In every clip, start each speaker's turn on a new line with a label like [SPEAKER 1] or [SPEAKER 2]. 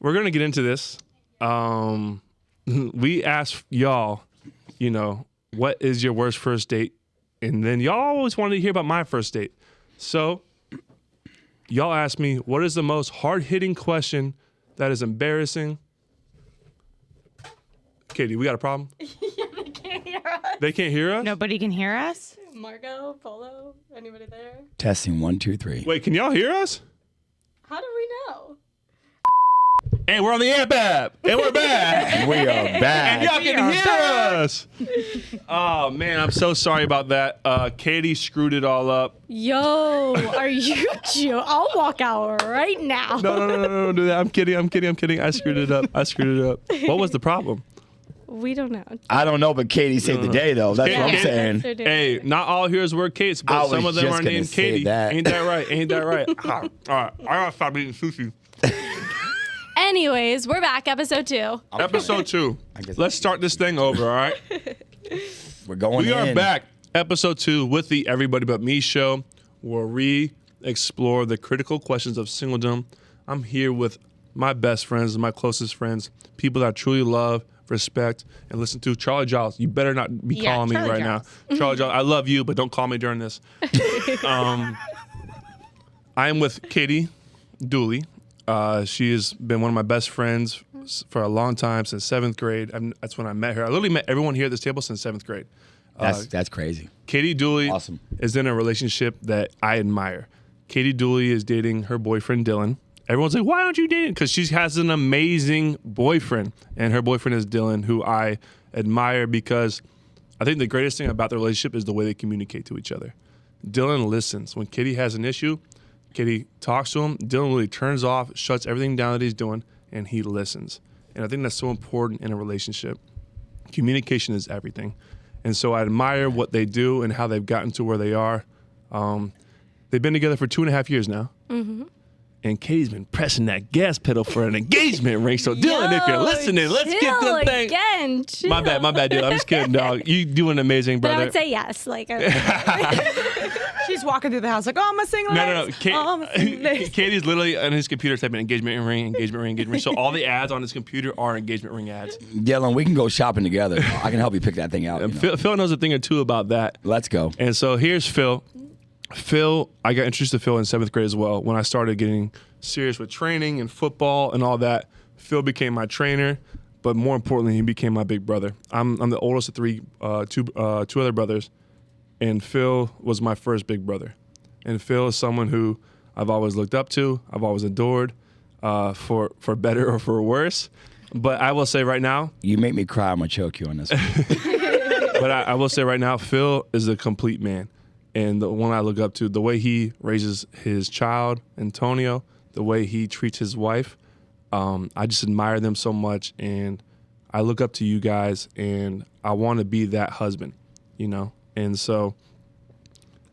[SPEAKER 1] we're going to get into this. We asked y'all, what is your worst first date? And then y'all always wanted to hear about my first date. So y'all asked me, what is the most hard-hitting question that is embarrassing? Katie, we got a problem?
[SPEAKER 2] Yeah, they can't hear us.
[SPEAKER 1] They can't hear us?
[SPEAKER 3] Nobody can hear us?
[SPEAKER 2] Margo, Polo, anybody there?
[SPEAKER 4] Testing 1, 2, 3.
[SPEAKER 1] Wait, can y'all hear us?
[SPEAKER 2] How do we know?
[SPEAKER 1] And we're on the app app. And we're back.
[SPEAKER 4] We are
[SPEAKER 1] And
[SPEAKER 4] back.
[SPEAKER 1] y'all can hear us. Oh, man, I'm so sorry about that. Katie screwed it all up.
[SPEAKER 2] Yo, are you Joe? I'll walk out right now.
[SPEAKER 1] No, don't do that. I'm kidding. I screwed it up. What was the problem?
[SPEAKER 2] We don't know.
[SPEAKER 4] I don't know, but Katie saved the day, though. That's what I'm saying.
[SPEAKER 2] Sure did.
[SPEAKER 1] Hey, not all heroes wear capes,
[SPEAKER 4] I
[SPEAKER 1] but some
[SPEAKER 4] was
[SPEAKER 1] of them
[SPEAKER 4] just
[SPEAKER 1] are
[SPEAKER 4] gonna
[SPEAKER 1] named
[SPEAKER 4] say
[SPEAKER 1] Katie.
[SPEAKER 4] that.
[SPEAKER 1] Ain't that right? All right, I gotta stop eating sushi.
[SPEAKER 2] Anyways, we're back, episode 2.
[SPEAKER 1] Episode 2.
[SPEAKER 4] guess-
[SPEAKER 1] Let's start this thing over, all right?
[SPEAKER 4] We're going
[SPEAKER 1] We
[SPEAKER 4] in.
[SPEAKER 1] are back, episode 2, with the Everybody But Me show, where we explore the critical questions of singledom. I'm here with my best friends, my closest friends, people that I truly love, respect, and listen to. Charlie Giles, you better not be calling me
[SPEAKER 3] Charlie
[SPEAKER 1] right
[SPEAKER 3] Giles.
[SPEAKER 1] now. Charlie Giles, I love you, but don't call me during this. I am with Katie Dooley. She has been one of my best friends for a long time, since 7th grade. That's when I met her. I literally met everyone here at this table since 7th grade.
[SPEAKER 4] That's crazy.
[SPEAKER 1] Katie Dooley
[SPEAKER 4] Awesome.
[SPEAKER 1] is in a relationship that I admire. Katie Dooley is dating her boyfriend, Dylan. Everyone's like, why don't you date him? Because she has an amazing boyfriend. And her boyfriend is Dylan, who I admire because I think the greatest thing about the relationship is the way they communicate to each other. Dylan listens. When Katie has an issue, Katie talks to him. Dylan really turns off, shuts everything down that he's doing, and he listens. And I think that's so important in a relationship. Communication is everything. And so I admire what they do and how they've gotten to where they are. They've been together for 2.5 years now. Mm-hmm. And Katie's been pressing that gas pedal for an engagement ring. So Dylan, if you're listening, let's get this thing.
[SPEAKER 2] Again, chill.
[SPEAKER 1] My bad, Dylan. I'm just kidding, dog. You doing amazing,
[SPEAKER 2] But
[SPEAKER 1] brother.
[SPEAKER 2] I would say yes.
[SPEAKER 3] She's walking through the house like, oh, I'm a single.
[SPEAKER 1] No.
[SPEAKER 2] I'm a single lady.
[SPEAKER 1] Katie's literally on his computer typing engagement ring. So all the ads on his computer are engagement ring ads.
[SPEAKER 4] Dylan, we can go shopping together. I can help you pick that thing out.
[SPEAKER 1] And Phil knows a thing or two about that.
[SPEAKER 4] Let's go.
[SPEAKER 1] And so here's Phil. I got introduced to Phil in 7th grade as well. When I started getting serious with training and football and all that, Phil became my trainer. But more importantly, he became my big brother. I'm the oldest of two other brothers. And Phil was my first big brother. And Phil is someone who I've always looked up to. I've always adored, for better or for worse. But I will say right now.
[SPEAKER 4] You make me cry. I'm going to choke you on this one.
[SPEAKER 1] But I will say right now, Phil is a complete man. And the one I look up to, the way he raises his child, Antonio, the way he treats his wife, I just admire them so much. And I look up to you guys, and I want to be that husband, And so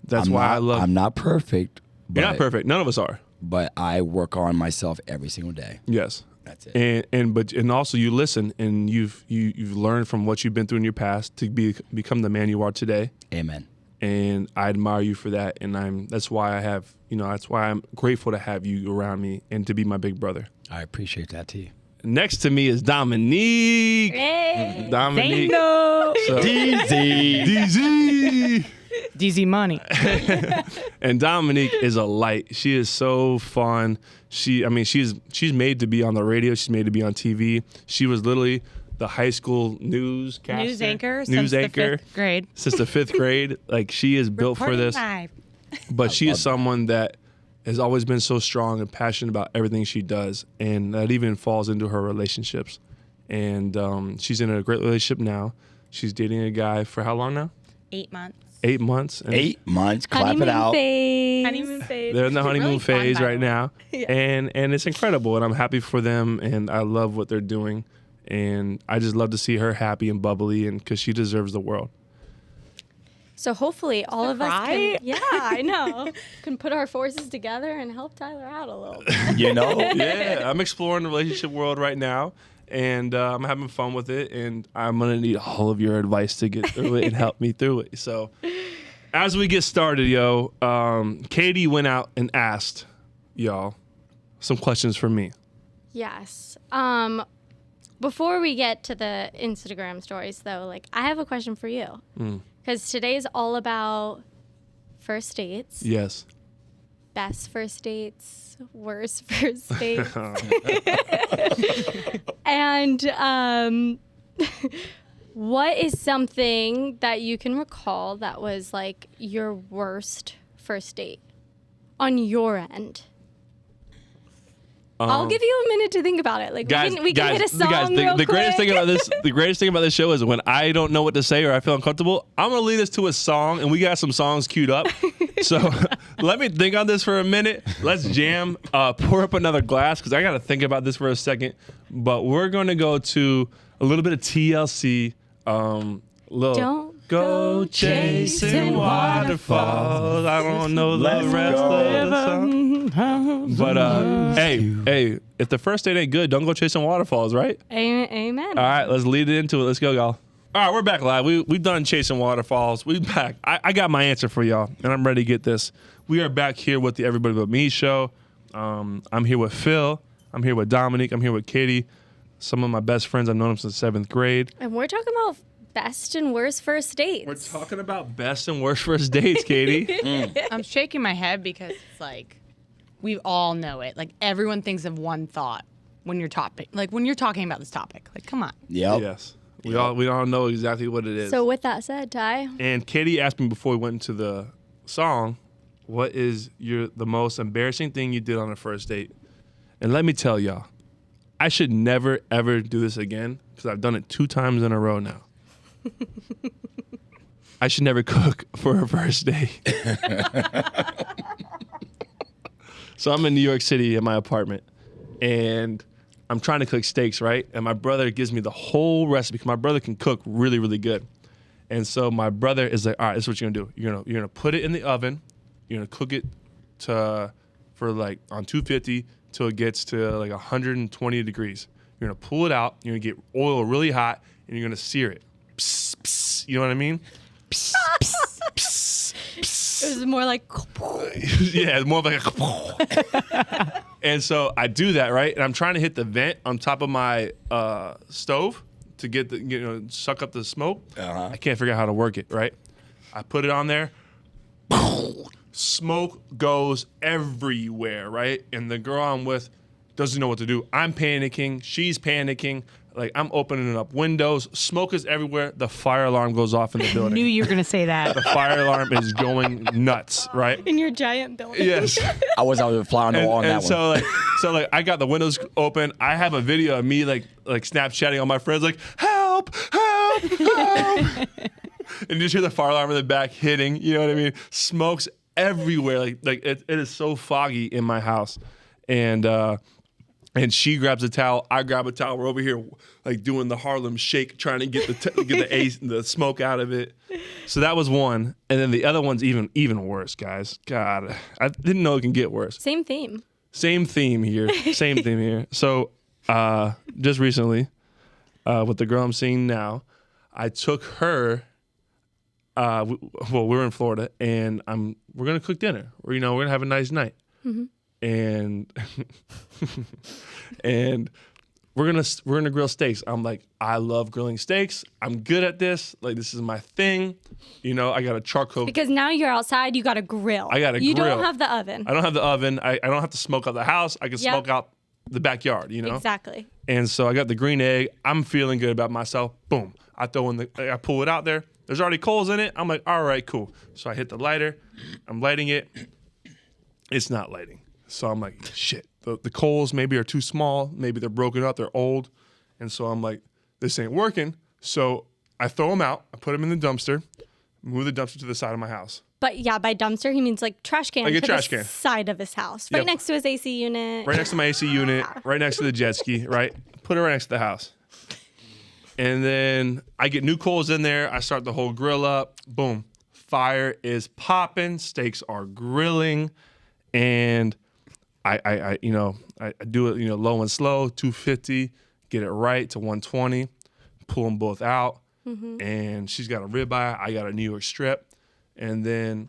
[SPEAKER 1] that's why I love.
[SPEAKER 4] I'm not perfect.
[SPEAKER 1] You're not perfect. None of us are.
[SPEAKER 4] But I work on myself every single day.
[SPEAKER 1] Yes.
[SPEAKER 4] That's it.
[SPEAKER 1] And also you listen, and you've learned from what you've been through in your past to become the man you are today.
[SPEAKER 4] Amen.
[SPEAKER 1] And I admire you for that. And that's why I'm grateful to have you around me and to be my big brother.
[SPEAKER 4] I appreciate that, too.
[SPEAKER 1] Next to me is Dominique.
[SPEAKER 2] Hey.
[SPEAKER 1] Dominique.
[SPEAKER 3] No.
[SPEAKER 1] So, DZ.
[SPEAKER 3] DZ money.
[SPEAKER 1] And Dominique is a light. She is so fun. She's made to be on the radio. She's made to be on TV. She was literally the high school news
[SPEAKER 3] anchor
[SPEAKER 1] since
[SPEAKER 3] the 5th grade.
[SPEAKER 1] Since the 5th grade. Like, she is built for this. But she is someone that has always been so strong and passionate about everything she does. And that even falls into her relationships. And she's in a great relationship now. She's dating a guy for how long now?
[SPEAKER 3] 8 months.
[SPEAKER 1] 8 months. And
[SPEAKER 4] 8 months. Clap it out.
[SPEAKER 3] Honeymoon phase.
[SPEAKER 1] they're in the honeymoon
[SPEAKER 3] Really fun,
[SPEAKER 1] phase
[SPEAKER 3] by
[SPEAKER 1] right
[SPEAKER 3] the way.
[SPEAKER 1] now.
[SPEAKER 2] Yeah.
[SPEAKER 1] And it's incredible. And I'm happy for them. And I love what they're doing. And I just love to see her happy and bubbly, and because she deserves the world.
[SPEAKER 2] So hopefully all of us
[SPEAKER 3] Right?
[SPEAKER 2] can, I know, can put our forces together and help Tyler out a little bit.
[SPEAKER 1] Yeah, I'm exploring the relationship world right now, and I'm having fun with it, and I'm going to need all of your advice to get through it and help me through it. So as we get started, Katie went out and asked y'all some questions for me.
[SPEAKER 2] Yes. Before we get to the Instagram stories, though, like I have a question for you, because today's all about first dates.
[SPEAKER 1] Yes.
[SPEAKER 2] Best first dates, worst first dates, and what is something that you can recall that was like your worst first date on your end? I'll give you a minute to think about it. Like we can hit a song real
[SPEAKER 1] the greatest
[SPEAKER 2] quick.
[SPEAKER 1] the greatest thing about this show is when I don't know what to say or I feel uncomfortable, I'm gonna lead us to a song, and we got some songs queued up. So let me think on this for a minute. Let's jam. Pour up another glass because I gotta think about this for a second. But we're gonna go to a little bit of TLC.
[SPEAKER 2] Don't
[SPEAKER 1] Go chasing waterfalls. I don't know the rest of the song. But hey, if the first date ain't good, don't go chasing waterfalls, right?
[SPEAKER 2] Amen.
[SPEAKER 1] All right, let's lead it into it. Let's go, y'all. All right, we're back live. We've done chasing waterfalls. We back. I got my answer for y'all, and I'm ready to get this. We are back here with the Everybody But Me show. I'm here with Phil. I'm here with Dominique. I'm here with Katie. Some of my best friends. I've known them since 7th grade.
[SPEAKER 2] And we're talking about best and worst first dates.
[SPEAKER 1] We're talking about best and worst first dates, Katie.
[SPEAKER 3] I'm shaking my head because it's like we all know it. Like everyone thinks of one thought when you're talking about this topic. Like, come on.
[SPEAKER 4] Yep.
[SPEAKER 1] Yes. We all know exactly what it is.
[SPEAKER 2] So with that said, Ty,
[SPEAKER 1] And Katie asked me before we went into the song, what is the most embarrassing thing you did on a first date? And let me tell y'all, I should never, ever do this again because I've done it 2 times in a row now. I should never cook for a first date. So I'm in New York City in my apartment, and I'm trying to cook steaks, right? And my brother gives me the whole recipe because my brother can cook really, really good. And so my brother is like, all right, this is what you're gonna do. You're gonna put it in the oven. You're gonna cook it for like on 250 till it gets to like 120 degrees. You're gonna pull it out. You're gonna get oil really hot, and you're gonna sear it. Psst, psst, you know what I mean? Psst, psst, psst, psst.
[SPEAKER 2] it was more like
[SPEAKER 1] Yeah, it's more of like a And so I do that, right? And I'm trying to hit the vent on top of my stove to get suck up the smoke. I can't figure out how to work it, right? I put it on there. Smoke goes everywhere, right? And the girl I'm with doesn't know what to do. I'm panicking. She's panicking. Like, I'm opening up windows. Smoke is everywhere. The fire alarm goes off in the building.
[SPEAKER 3] Knew you were gonna say that.
[SPEAKER 1] The fire alarm is going nuts, right?
[SPEAKER 2] in your giant building.
[SPEAKER 1] Yes.
[SPEAKER 4] I was out with a fly on the wall on that one.
[SPEAKER 1] So I got the windows open. I have a video of me like Snapchatting all my friends like, help, help, help. And you just hear the fire alarm in the back hitting, you know what I mean? Smoke's everywhere. Like it is so foggy in my house. And she grabs a towel, I grab a towel. We're over here like doing the Harlem Shake, trying to get the smoke out of it. So that was one, and then the other one's even worse, guys. God, I didn't know it can get worse.
[SPEAKER 2] Same theme.
[SPEAKER 1] Same theme here. So just recently, with the girl I'm seeing now, I took her. We're in Florida, and we're gonna cook dinner. We're gonna have a nice night. Mm-hmm. And we're gonna grill steaks. I'm like, I love grilling steaks. I'm good at this. Like, this is my thing. I got a charcoal.
[SPEAKER 2] Because now you're outside, you got a grill.
[SPEAKER 1] I got a
[SPEAKER 2] You
[SPEAKER 1] grill.
[SPEAKER 2] don't have the oven.
[SPEAKER 1] I don't have the oven. I don't have to smoke out the house. I can smoke out the backyard.
[SPEAKER 2] Exactly.
[SPEAKER 1] And so I got the green egg. I'm feeling good about myself. Boom. I pull it out there. There's already coals in it. I'm like, all right, cool. So I hit the lighter. I'm lighting it. It's not lighting. So I'm like, shit, the coals maybe are too small. Maybe they're broken up. They're old. And so I'm like, this ain't working. So I throw them out. I put them in the dumpster, move the dumpster to the side of my house.
[SPEAKER 2] But yeah, by dumpster, he means like trash can
[SPEAKER 1] Like a
[SPEAKER 2] to
[SPEAKER 1] trash
[SPEAKER 2] the
[SPEAKER 1] can.
[SPEAKER 2] side of his house. Right
[SPEAKER 1] Yep.
[SPEAKER 2] next to his AC unit.
[SPEAKER 1] Right next to my AC unit, right next to the jet ski, right? Put it right next to the house. And then I get new coals in there. I start the whole grill up. Boom. Fire is popping. Steaks are grilling. And I do it, low and slow, 250, get it right to 120, pull them both out. Mm-hmm. And she's got a ribeye. I got a New York strip. And then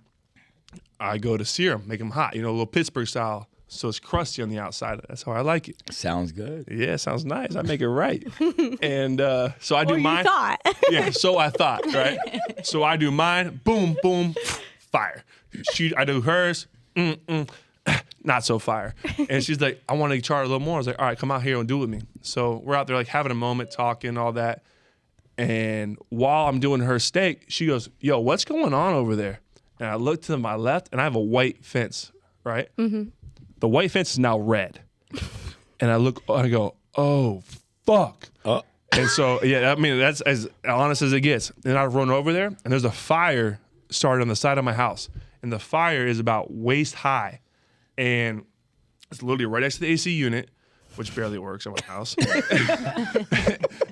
[SPEAKER 1] I go to sear them, make them hot, a little Pittsburgh style. so it's crusty on the outside. That's how I like it.
[SPEAKER 4] Sounds good.
[SPEAKER 1] Yeah, sounds nice. I make it right. And so I do
[SPEAKER 2] Or you
[SPEAKER 1] mine.
[SPEAKER 2] thought.
[SPEAKER 1] Yeah, so I thought, right? So I do mine, boom, boom, fire. I do hers, not so fire. And she's like, I want to try it a little more. I was like, all right, come out here and do it with me. So we're out there like having a moment, talking, all that. And while I'm doing her steak, she goes, yo, what's going on over there? And I look to my left, and I have a white fence, right? Mm-hmm. The white fence is now red. And I look, and I go, oh, fuck. And so, yeah, I mean, that's as honest as it gets. And I run over there, and there's a fire started on the side of my house. And the fire is about waist high. And it's literally right next to the AC unit, which barely works at my house.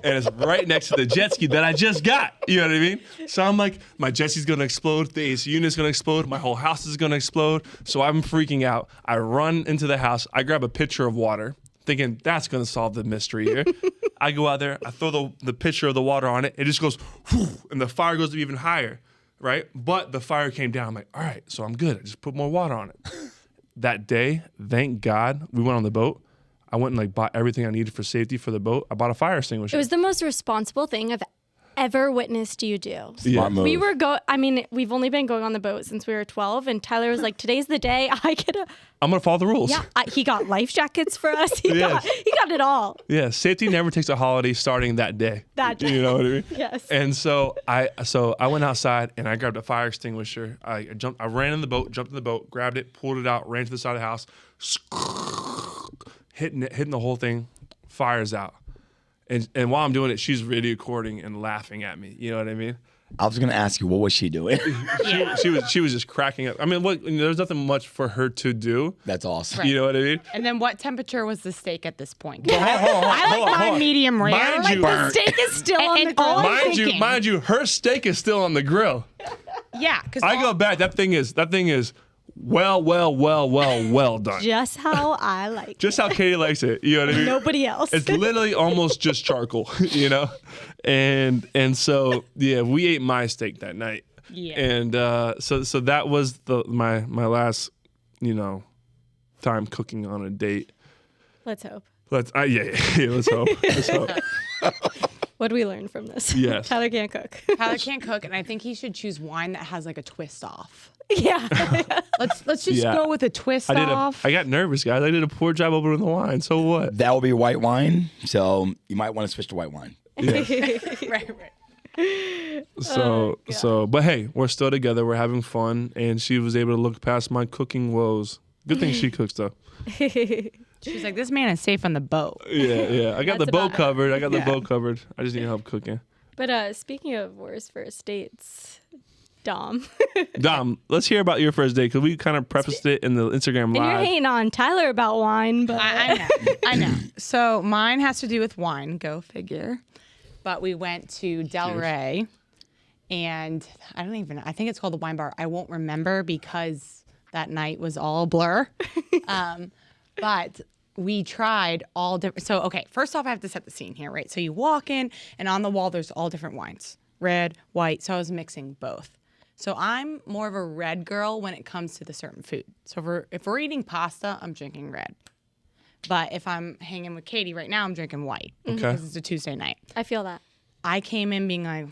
[SPEAKER 1] And it's right next to the jet ski that I just got. You know what I mean? So I'm like, my jet ski's gonna explode, the AC unit's gonna explode, my whole house is gonna explode. So I'm freaking out. I run into the house, I grab a pitcher of water, thinking that's gonna solve the mystery here. I go out there, I throw the pitcher of the water on it, it just goes, whoo, and the fire goes even higher, right? But the fire came down. I'm like, all right, so I'm good. I just put more water on it. That day, thank God, we went on the boat. I went and like bought everything I needed for safety for the boat. I bought a fire extinguisher.
[SPEAKER 2] It was the most responsible thing I've ever witnessed you do.
[SPEAKER 4] Smart move.
[SPEAKER 2] We've only been going on the boat since we were 12, and Tyler was like, today's the day
[SPEAKER 1] I'm gonna follow the rules.
[SPEAKER 2] Yeah, he got life jackets for us. He
[SPEAKER 1] Yes.
[SPEAKER 2] got it all.
[SPEAKER 1] Yeah, safety never takes a holiday starting that day.
[SPEAKER 2] That day.
[SPEAKER 1] You know what I mean?
[SPEAKER 2] Yes.
[SPEAKER 1] And so I went outside and I grabbed a fire extinguisher. I ran in the boat, jumped in the boat, grabbed it, pulled it out, ran to the side of the house, hitting the whole thing, fires out. And while I'm doing it, she's video recording and laughing at me. You know what I mean?
[SPEAKER 4] I was gonna ask you, what was she doing?
[SPEAKER 1] She was just cracking up. I mean, there's nothing much for her to do.
[SPEAKER 4] That's awesome.
[SPEAKER 3] Right.
[SPEAKER 1] You know what I mean?
[SPEAKER 3] And then what temperature was the steak at this point?
[SPEAKER 1] Hold on,
[SPEAKER 3] I like mine medium rare.
[SPEAKER 1] Mind
[SPEAKER 3] Like
[SPEAKER 1] you-
[SPEAKER 3] the
[SPEAKER 2] The steak is still on
[SPEAKER 3] And
[SPEAKER 2] the grill.
[SPEAKER 3] all I'm thinking-
[SPEAKER 1] Mind you, her steak is still on the grill.
[SPEAKER 3] Yeah, because
[SPEAKER 1] I go back. That thing is well done.
[SPEAKER 2] Just how I like
[SPEAKER 1] Just
[SPEAKER 2] it.
[SPEAKER 1] how Katie likes it. You know what I mean?
[SPEAKER 2] Nobody else.
[SPEAKER 1] It's literally almost just charcoal, you know? And so yeah, we ate my steak that night.
[SPEAKER 3] Yeah.
[SPEAKER 1] And so that was my last, time cooking on a date.
[SPEAKER 2] Let's hope.
[SPEAKER 1] Let's hope. Let's hope.
[SPEAKER 2] What do we learn from this?
[SPEAKER 1] Yes.
[SPEAKER 2] Tyler can't cook.
[SPEAKER 3] Tyler can't cook, and I think he should choose wine that has like a twist off.
[SPEAKER 2] Yeah.
[SPEAKER 3] Let's just
[SPEAKER 1] Yeah.
[SPEAKER 3] go with a twist
[SPEAKER 1] I
[SPEAKER 3] off.
[SPEAKER 1] got nervous, guys. I did a poor job opening the wine. So what?
[SPEAKER 4] That will be white wine, so you might want to switch to white wine.
[SPEAKER 3] right.
[SPEAKER 1] But hey, we're still together. We're having fun, and she was able to look past my cooking woes. Good thing she cooks though.
[SPEAKER 3] She's like, this man is safe on the boat.
[SPEAKER 1] Yeah. I got the
[SPEAKER 2] That's
[SPEAKER 1] boat
[SPEAKER 2] about it.
[SPEAKER 1] covered. I just need help cooking.
[SPEAKER 2] But speaking of worst first dates, Dom.
[SPEAKER 1] Dom, let's hear about your first date because we kind of prefaced it in the Instagram
[SPEAKER 2] And you're
[SPEAKER 1] live.
[SPEAKER 2] hating on Tyler about wine, but
[SPEAKER 3] I know. So mine has to do with wine. Go figure. But we went to Del Rey, and I think it's called the Wine Bar. I won't remember because that night was all a blur. But we tried all different. So, okay, first off, I have to set the scene here, right? So you walk in, and on the wall, there's all different wines, red, white. So I was mixing both. So I'm more of a red girl when it comes to the certain food. So if we're eating pasta, I'm drinking red. But if I'm hanging with Katie right now, I'm drinking white.
[SPEAKER 1] Okay.
[SPEAKER 3] Because it's a Tuesday night.
[SPEAKER 2] I feel that.
[SPEAKER 3] I came in being like,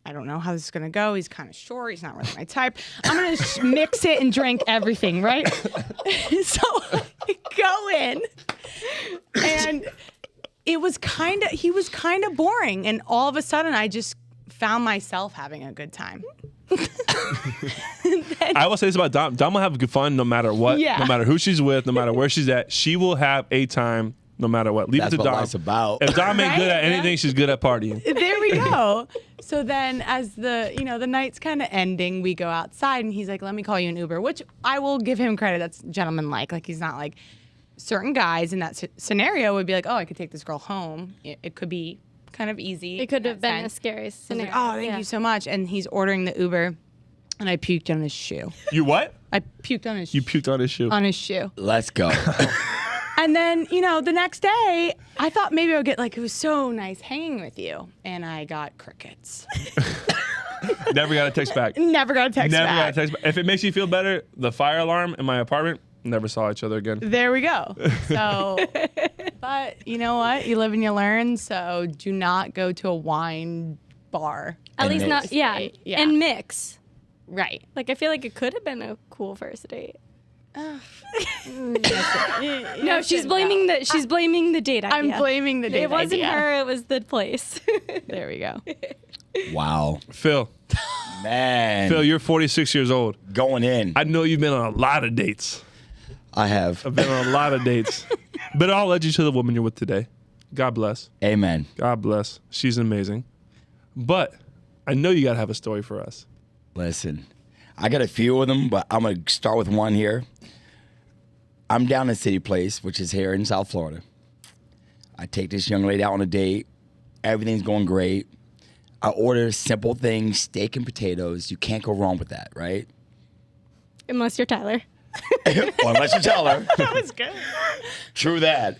[SPEAKER 3] I don't know how this is going to go. He's kind of short. He's not really my type. I'm going to mix it and drink everything, right? So I go in, and he was kind of boring. And all of a sudden, I just found myself having a good time.
[SPEAKER 1] I will say this about Dom. Dom will have good fun no matter what,
[SPEAKER 3] Yeah.
[SPEAKER 1] no matter who she's with, no matter where she's at. She will have a time no matter what. Leave
[SPEAKER 4] That's
[SPEAKER 1] it to
[SPEAKER 4] what
[SPEAKER 1] Dom.
[SPEAKER 4] life's about.
[SPEAKER 1] If Dom ain't good
[SPEAKER 3] Right?
[SPEAKER 1] at anything, she's good at partying.
[SPEAKER 3] There we go. So then as the night's kind of ending, we go outside, and he's like, let me call you an Uber, which I will give him credit. That's gentleman-like. Like, he's not like certain guys in that scenario would be like, oh, I could take this girl home. It could be kind of easy.
[SPEAKER 2] It could
[SPEAKER 3] in
[SPEAKER 2] have
[SPEAKER 3] that
[SPEAKER 2] been a
[SPEAKER 3] sense.
[SPEAKER 2] scary
[SPEAKER 3] I was
[SPEAKER 2] scenario.
[SPEAKER 3] like, oh, thank you so much. And he's ordering the Uber, and I puked on his shoe.
[SPEAKER 1] You what?
[SPEAKER 3] I puked on his
[SPEAKER 1] You puked on his shoe.
[SPEAKER 3] on his shoe.
[SPEAKER 4] Let's go.
[SPEAKER 3] And then, the next day, I thought maybe I would get it was so nice hanging with you. And I got crickets.
[SPEAKER 1] Never got a text back.
[SPEAKER 3] Never got a text
[SPEAKER 1] Never
[SPEAKER 3] back.
[SPEAKER 1] got a text back. If it makes you feel better, the fire alarm in my apartment Never saw each other again.
[SPEAKER 3] There we go. So, but you know what? You live and you learn. So do not go to a wine bar.
[SPEAKER 2] At
[SPEAKER 4] And
[SPEAKER 2] least
[SPEAKER 4] mix.
[SPEAKER 2] not, yeah.
[SPEAKER 3] Yeah.
[SPEAKER 2] And mix.
[SPEAKER 3] Right.
[SPEAKER 2] Like, I feel like it could have been a cool first date. No,
[SPEAKER 3] Yes
[SPEAKER 2] she's
[SPEAKER 3] and
[SPEAKER 2] blaming
[SPEAKER 3] no.
[SPEAKER 2] she's blaming the date idea.
[SPEAKER 3] I'm blaming the date
[SPEAKER 2] It wasn't
[SPEAKER 3] idea.
[SPEAKER 2] her, it was the place.
[SPEAKER 3] There we go.
[SPEAKER 4] Wow.
[SPEAKER 1] Phil,
[SPEAKER 4] Man.
[SPEAKER 1] Phil, you're 46 years old.
[SPEAKER 4] Going in.
[SPEAKER 1] I know you've been on a lot of dates.
[SPEAKER 4] I have.
[SPEAKER 1] I've been on a lot of dates. But I'll led you to the woman you're with today. God bless.
[SPEAKER 4] Amen.
[SPEAKER 1] God bless. She's amazing. But I know you got to have a story for us.
[SPEAKER 4] Listen, I got a few of them, but I'm going to start with one here. I'm down in City Place, which is here in South Florida. I take this young lady out on a date. Everything's going great. I order simple things, steak and potatoes. You can't go wrong with that, right?
[SPEAKER 2] Unless you're Tyler.
[SPEAKER 4] Well, unless you tell her.
[SPEAKER 3] That was good.
[SPEAKER 4] True that.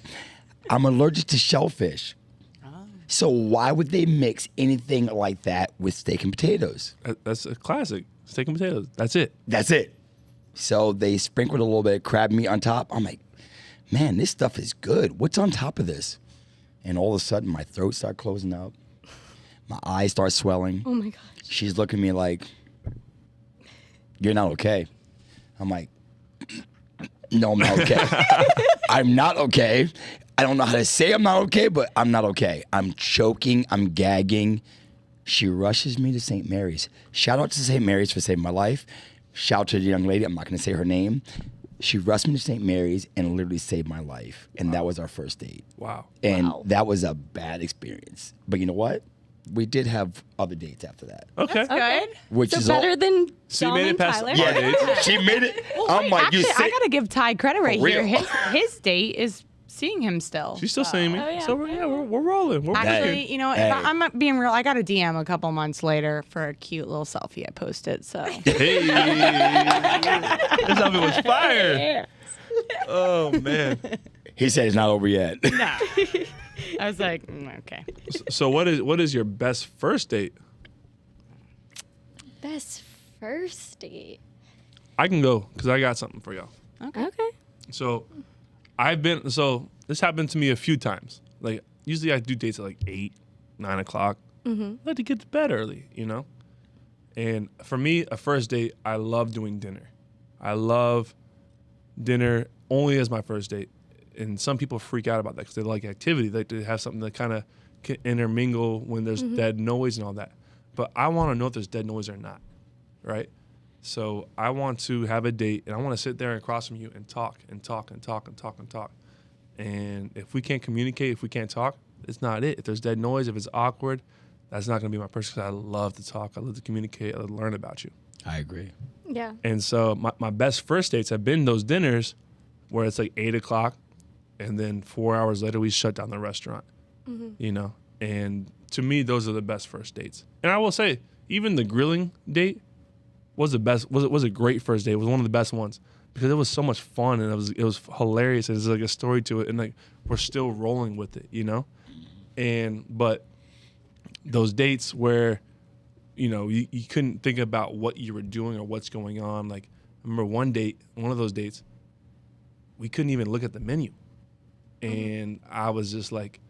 [SPEAKER 4] I'm allergic to shellfish. So why would they mix anything like that with steak and potatoes?
[SPEAKER 1] That's a classic. Steak and potatoes. That's it.
[SPEAKER 4] That's it. So they sprinkled a little bit of crab meat on top. I'm like, man, this stuff is good. What's on top of this? And all of a sudden, my throat started closing up. My eyes start swelling.
[SPEAKER 2] Oh my gosh.
[SPEAKER 4] She's looking at me like, you're not okay. I'm like, no, I'm not okay. I'm not okay. I don't know how to say I'm not okay, but I'm not okay. I'm choking. I'm gagging. She rushes me to St. Mary's. Shout out to St. Mary's for saving my life. Shout out to the young lady. I'm not going to say her name. She rushed me to St. Mary's and literally saved my life. And that was our first date.
[SPEAKER 1] Wow.
[SPEAKER 4] And
[SPEAKER 2] Wow.
[SPEAKER 4] that was a bad experience. But you know what? We did have other dates after that.
[SPEAKER 1] Okay.
[SPEAKER 3] Good.
[SPEAKER 4] Which
[SPEAKER 2] So
[SPEAKER 4] is
[SPEAKER 2] better
[SPEAKER 4] all,
[SPEAKER 2] than
[SPEAKER 1] So you
[SPEAKER 2] Dom
[SPEAKER 1] made it
[SPEAKER 2] and
[SPEAKER 1] past
[SPEAKER 2] Tyler.
[SPEAKER 1] our dates.
[SPEAKER 4] yeah, she made it. I'm
[SPEAKER 3] Wait,
[SPEAKER 4] like, you
[SPEAKER 3] actually, I
[SPEAKER 4] say,
[SPEAKER 3] gotta give Ty credit right
[SPEAKER 4] For
[SPEAKER 3] here.
[SPEAKER 4] real.
[SPEAKER 3] His date is seeing him still.
[SPEAKER 1] She's still seeing me.
[SPEAKER 2] Oh, yeah.
[SPEAKER 1] So we're rolling. We're
[SPEAKER 3] Actually,
[SPEAKER 1] good.
[SPEAKER 3] you know,
[SPEAKER 4] Hey.
[SPEAKER 3] if I'm not being real, I got a DM a couple months later for a cute little selfie I posted. So
[SPEAKER 1] Hey. This outfit was fire. Oh, man.
[SPEAKER 4] he said it's not over yet.
[SPEAKER 3] I was like, okay.
[SPEAKER 1] So what is your best first date?
[SPEAKER 2] Best first date.
[SPEAKER 1] I can go because I got something for y'all.
[SPEAKER 2] Okay.
[SPEAKER 1] So this happened to me a few times. Like usually I do dates at like 8, 9 o'clock. I like to get to bed early, you know? And for me, a first date, I love doing dinner. I love dinner only as my first date. And some people freak out about that because they like activity. They like to have something that kind of can intermingle when there's dead noise and all that. But I want to know if there's dead noise or not, right? So I want to have a date, and I want to sit there across from you and talk and talk and talk and talk and talk. And if we can't communicate, if we can't talk, it's not it. If there's dead noise, if it's awkward, that's not going to be my person because I love to talk. I love to communicate. I love to learn about you.
[SPEAKER 4] I agree.
[SPEAKER 2] Yeah.
[SPEAKER 1] And so my best first dates have been those dinners where it's like 8 o'clock, and then 4 hours later we shut down the restaurant, you know? And to me, those are the best first dates. And I will say, even the grilling date was the best. Was a great first date. It was one of the best ones because it was so much fun and it was hilarious. There's like a story to it, and like we're still rolling with it, you know. But those dates where, you know, you couldn't think about what you were doing or what's going on. Like I remember one of those dates, we couldn't even look at the menu, and I was just like,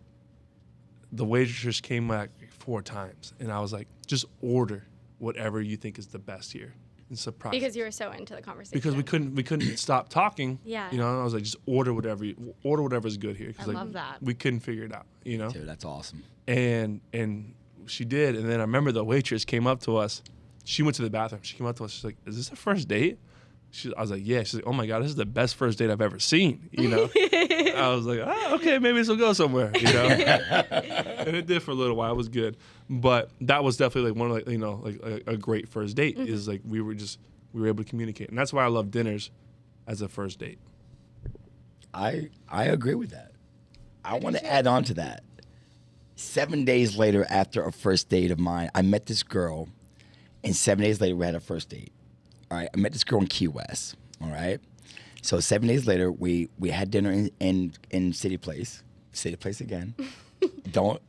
[SPEAKER 1] the waitress came back 4 times, and I was like, just order whatever you think is the best here and surprise.
[SPEAKER 2] Because you were so into the conversation.
[SPEAKER 1] Because we couldn't stop talking.
[SPEAKER 2] Yeah.
[SPEAKER 1] You know, and I was like, just order whatever's good here. 'Cause,
[SPEAKER 3] I
[SPEAKER 1] like,
[SPEAKER 3] love that.
[SPEAKER 1] We couldn't figure it out, you know?
[SPEAKER 4] Dude, that's awesome.
[SPEAKER 1] And she did. And then I remember the waitress came up to us. She went to the bathroom. She came up to us. She's like, is this a first date? I was like, yeah. She's like, oh my God, this is the best first date I've ever seen, you know? I was like, oh, okay, maybe this will go somewhere, you know? And it did for a little while. It was good. But that was definitely like one of, like, you know, like a great first date is like we were able to communicate. And that's why I love dinners as a first date.
[SPEAKER 4] I agree with that. I want to add on to that. 7 days later, after a first date of mine, I met this girl, and 7 days later, we had a first date. All right, I met this girl in Key West. All right, so 7 days later, we had dinner in City Place. City Place again. Don't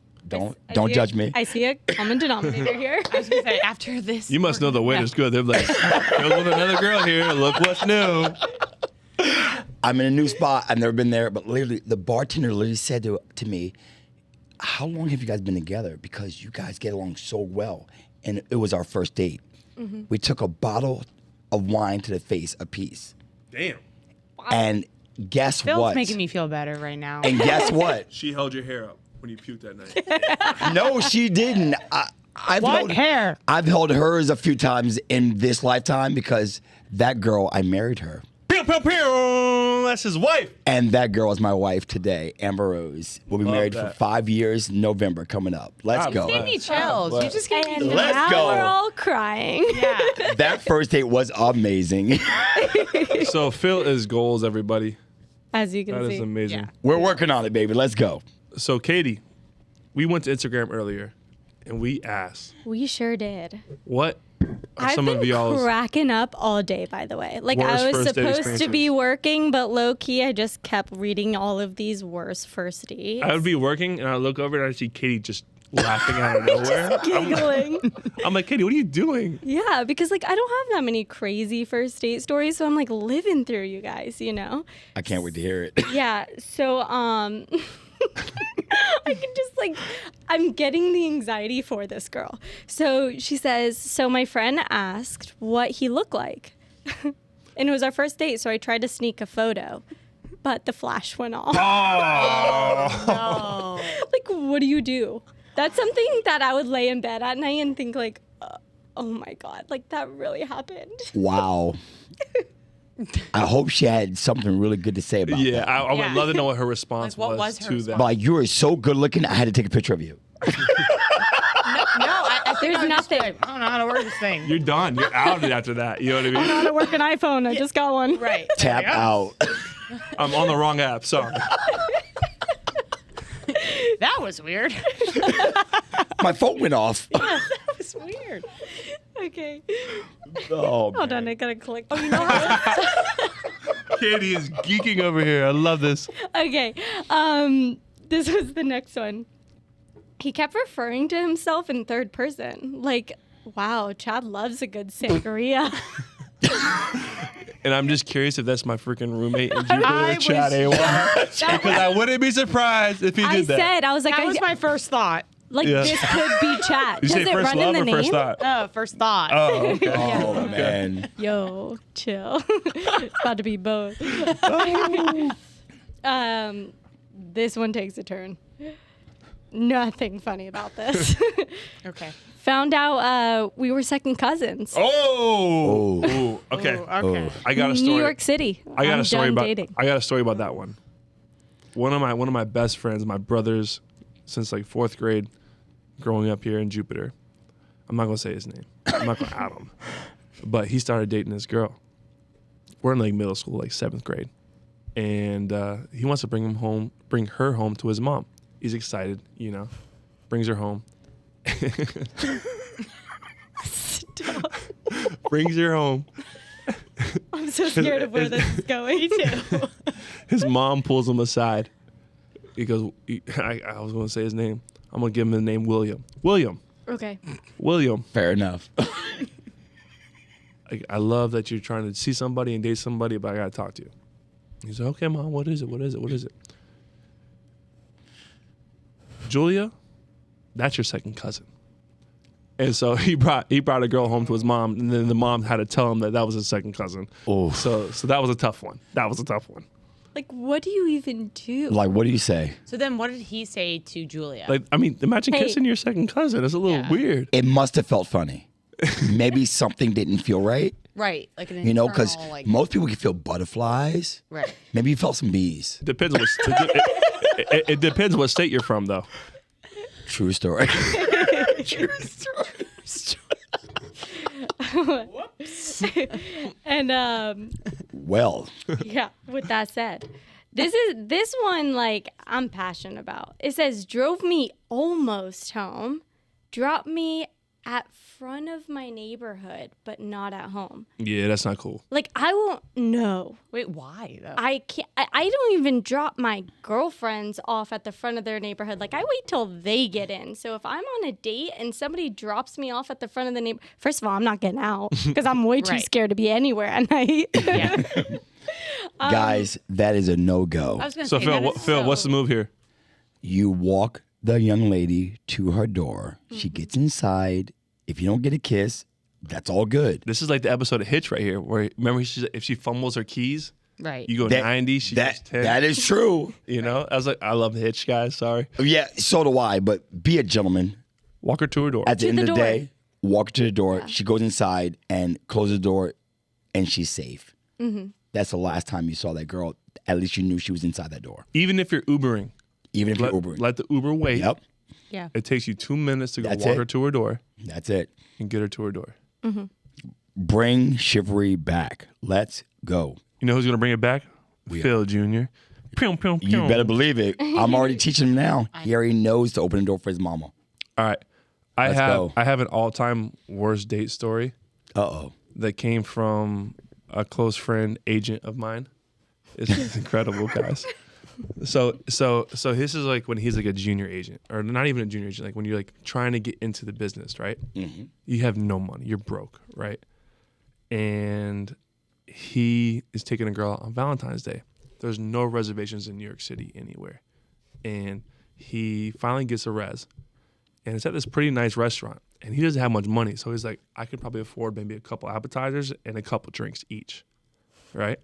[SPEAKER 4] judge me.
[SPEAKER 2] I see a common denominator here.
[SPEAKER 3] I was gonna say after this.
[SPEAKER 1] You must know the waiter's good. They're like, there's another girl here. Look what's new.
[SPEAKER 4] I'm in a new spot. I've never been there, but literally, the bartender literally said to me, "How long have you guys been together? Because you guys get along so well." And it was our first date.
[SPEAKER 2] Mm-hmm.
[SPEAKER 4] We took a bottle of wine to the face apiece.
[SPEAKER 1] Damn.
[SPEAKER 4] And guess
[SPEAKER 3] Phil's
[SPEAKER 4] what?
[SPEAKER 3] making me feel better right now.
[SPEAKER 4] And guess what?
[SPEAKER 1] She held your hair up when you puked that night.
[SPEAKER 4] No, she didn't.
[SPEAKER 3] What hair?
[SPEAKER 4] I've held hers a few times in this lifetime because that girl, I married her.
[SPEAKER 1] Pew, pew, pew. That's his wife.
[SPEAKER 4] And that girl is my wife today, Amber Rose. We'll be
[SPEAKER 1] Love
[SPEAKER 4] married for
[SPEAKER 1] that.
[SPEAKER 4] 5 years, November coming up. Let's
[SPEAKER 1] God
[SPEAKER 4] go.
[SPEAKER 1] bless.
[SPEAKER 3] Give me chills. You just gave me
[SPEAKER 2] And
[SPEAKER 4] Let's
[SPEAKER 2] now
[SPEAKER 4] go.
[SPEAKER 2] we're all crying.
[SPEAKER 3] Yeah.
[SPEAKER 4] That first date was amazing.
[SPEAKER 1] So Phil is goals, everybody.
[SPEAKER 2] As you can
[SPEAKER 1] That
[SPEAKER 2] see.
[SPEAKER 1] is amazing.
[SPEAKER 3] Yeah.
[SPEAKER 4] We're working on it, baby. Let's go.
[SPEAKER 1] So Katie, we went to Instagram earlier and we asked,
[SPEAKER 2] We sure did.
[SPEAKER 1] what are
[SPEAKER 2] I've
[SPEAKER 1] some
[SPEAKER 2] been
[SPEAKER 1] of y'all's
[SPEAKER 2] cracking up all day, by the way. Like,
[SPEAKER 1] worst
[SPEAKER 2] I was
[SPEAKER 1] first date
[SPEAKER 2] supposed to be
[SPEAKER 1] experiences?
[SPEAKER 2] working, but low key, I just kept reading all of these worst first dates.
[SPEAKER 1] I would be working and I look over and I see Katie just laughing out of nowhere.
[SPEAKER 2] giggling.
[SPEAKER 1] I'm like, Katie, what are you doing?
[SPEAKER 2] Yeah, because like I don't have that many crazy first date stories, so I'm like living through you guys, you know?
[SPEAKER 4] I can't wait to hear it.
[SPEAKER 2] Yeah, so I can just like I'm getting the anxiety for this girl. So she says, so my friend asked what he looked like. And it was our first date, so I tried to sneak a photo, but the flash went off.
[SPEAKER 3] Oh.
[SPEAKER 2] Like, what do you do? That's something that I would lay in bed at night and think like, oh my God, like that really happened.
[SPEAKER 4] Wow. I hope she had something really good to say about
[SPEAKER 1] Yeah,
[SPEAKER 4] that.
[SPEAKER 1] I would
[SPEAKER 3] Yeah.
[SPEAKER 1] love to know what her response
[SPEAKER 3] Like, what was her
[SPEAKER 1] to that.
[SPEAKER 3] response?
[SPEAKER 4] But like, you are so good looking, I had to take a picture of you.
[SPEAKER 3] No, I think
[SPEAKER 2] There's
[SPEAKER 3] I would just be
[SPEAKER 2] nothing.
[SPEAKER 3] like, I don't know how to work this thing.
[SPEAKER 1] You're done. You're out after that. You know what I mean?
[SPEAKER 2] How to work an iPhone? I just got one.
[SPEAKER 3] Right.
[SPEAKER 4] Tap out.
[SPEAKER 1] I'm on the wrong app. Sorry.
[SPEAKER 3] That was weird.
[SPEAKER 4] My phone went off.
[SPEAKER 3] That was weird.
[SPEAKER 2] Okay.
[SPEAKER 4] Oh,
[SPEAKER 2] Hold on, I gotta click. Oh, you know how?
[SPEAKER 1] Katie is geeking over here. I love this.
[SPEAKER 2] Okay. This was the next one. He kept referring to himself in third person. Like, wow, Chad loves a good sangria.
[SPEAKER 1] And I'm just curious if that's my freaking roommate in Jupiter,
[SPEAKER 3] I
[SPEAKER 1] Chad
[SPEAKER 3] was-
[SPEAKER 1] A1. Because I wouldn't be surprised if he
[SPEAKER 2] I
[SPEAKER 1] did that.
[SPEAKER 2] said, I was like,
[SPEAKER 3] That was my first thought.
[SPEAKER 1] Yeah.
[SPEAKER 2] this could be Chad.
[SPEAKER 1] You
[SPEAKER 2] Does
[SPEAKER 1] say
[SPEAKER 2] it
[SPEAKER 1] first
[SPEAKER 2] run
[SPEAKER 1] love
[SPEAKER 2] in
[SPEAKER 1] or
[SPEAKER 2] the
[SPEAKER 1] first
[SPEAKER 2] name?
[SPEAKER 1] thought?
[SPEAKER 3] Oh, first thought.
[SPEAKER 1] Oh, okay.
[SPEAKER 4] Oh, man.
[SPEAKER 2] Yo, chill. It's about to be both. This one takes a turn. Nothing funny about this.
[SPEAKER 3] Okay.
[SPEAKER 2] Found out we were second cousins.
[SPEAKER 1] Oh.
[SPEAKER 4] Oh.
[SPEAKER 1] Ooh, okay.
[SPEAKER 3] Ooh, okay.
[SPEAKER 4] Oh.
[SPEAKER 1] I got a story.
[SPEAKER 2] New York City.
[SPEAKER 1] I got
[SPEAKER 2] I'm
[SPEAKER 1] a story
[SPEAKER 2] done
[SPEAKER 1] about.
[SPEAKER 2] dating.
[SPEAKER 1] I got a story about that one. One of my best friends, my brothers, since like 4th grade, growing up here in Jupiter. I'm not gonna say his name. I'm not gonna out him. But he started dating this girl. We're in like middle school, like 7th grade, and he wants to bring her home to his mom. He's excited, you know, brings her home.
[SPEAKER 2] Stop.
[SPEAKER 1] Brings her home.
[SPEAKER 2] I'm so scared of where this is going. Me too.
[SPEAKER 1] His mom pulls him aside. He goes, I was going to say his name. I'm going to give him the name William. William.
[SPEAKER 2] Okay.
[SPEAKER 4] Fair enough.
[SPEAKER 1] I love that you're trying to see somebody and date somebody, but I got to talk to you. He's like, okay, Mom, what is it? What is it? What is it? Julia, that's your second cousin. And so he brought a girl home to his mom, and then the mom had to tell him that was his second cousin.
[SPEAKER 4] Oh.
[SPEAKER 1] So that was a tough one. That was a tough one.
[SPEAKER 2] Like, what do you even do?
[SPEAKER 4] Like, what do you say?
[SPEAKER 3] So then what did he say to Julia?
[SPEAKER 1] Like, I mean, imagine
[SPEAKER 2] Hey.
[SPEAKER 1] kissing your second cousin. It's a little
[SPEAKER 3] Yeah.
[SPEAKER 1] weird.
[SPEAKER 4] It must have felt funny. Maybe something didn't feel right.
[SPEAKER 3] right. Like an
[SPEAKER 4] You know, because
[SPEAKER 3] internal, like,
[SPEAKER 4] most people can feel butterflies.
[SPEAKER 3] Right.
[SPEAKER 4] Maybe you felt some bees.
[SPEAKER 1] Depends what it depends what state you're from, though.
[SPEAKER 4] True story.
[SPEAKER 2] And
[SPEAKER 4] Well,
[SPEAKER 2] yeah, with that said, this one like I'm passionate about. It says drove me almost home, dropped me at front of my neighborhood, but not at home.
[SPEAKER 1] Yeah, that's not cool.
[SPEAKER 2] Like I won't know.
[SPEAKER 3] Wait, why though?
[SPEAKER 2] I can't. I don't even drop my girlfriends off at the front of their neighborhood. Like I wait till they get in. So if I'm on a date and somebody drops me off at the front of the neighborhood, first of all, I'm not getting out because I'm way too
[SPEAKER 3] Right.
[SPEAKER 2] scared to be anywhere at night.
[SPEAKER 3] yeah.
[SPEAKER 4] Guys, that is a no-go.
[SPEAKER 3] I was gonna
[SPEAKER 1] So
[SPEAKER 3] say,
[SPEAKER 1] Phil,
[SPEAKER 3] that is
[SPEAKER 1] Phil, what's the move here?
[SPEAKER 4] You walk the young lady to her door. She gets inside. If you don't get a kiss, that's all good.
[SPEAKER 1] This is like the episode of Hitch right here, where remember if she fumbles her keys,
[SPEAKER 3] right?
[SPEAKER 1] you go 90, she goes 10.
[SPEAKER 4] That is true.
[SPEAKER 1] You know, I was like, I love the Hitch, guys. Sorry.
[SPEAKER 4] Yeah, so do I. But be a gentleman.
[SPEAKER 1] Walk her to her door.
[SPEAKER 4] At the
[SPEAKER 2] To
[SPEAKER 4] end
[SPEAKER 2] the
[SPEAKER 4] of the
[SPEAKER 2] door.
[SPEAKER 4] day, walk her to the door. She goes inside and closes the door, and she's safe. That's the last time you saw that girl. At least you knew she was inside that door.
[SPEAKER 1] Even if you're Ubering,
[SPEAKER 4] Even if you're Ubering.
[SPEAKER 1] let the Uber wait.
[SPEAKER 4] Yep,
[SPEAKER 3] Yeah.
[SPEAKER 1] It takes you 2 minutes to go
[SPEAKER 4] That's
[SPEAKER 1] walk
[SPEAKER 4] it.
[SPEAKER 1] her to her door
[SPEAKER 4] that's it.
[SPEAKER 1] and get her to her door.
[SPEAKER 4] Bring chivalry back. Let's go.
[SPEAKER 1] You know who's gonna bring it back? Phil Jr. Pew, pew, pew.
[SPEAKER 4] You better believe it. I'm already teaching him now. He already knows to open the door for his mama.
[SPEAKER 1] All right.
[SPEAKER 4] Let's go.
[SPEAKER 1] I have an all-time worst date story
[SPEAKER 4] Uh-oh.
[SPEAKER 1] that came from a close friend, agent of mine. It's incredible, guys. So this is like when he's like a junior agent, or not even a junior agent, like when you're like trying to get into the business, right? You have no money, you're broke, right? And he is taking a girl out on Valentine's Day. There's no reservations in New York City anywhere. And he finally gets a res. And it's at this pretty nice restaurant. And he doesn't have much money. So he's like, I could probably afford maybe a couple appetizers and a couple drinks each. Right?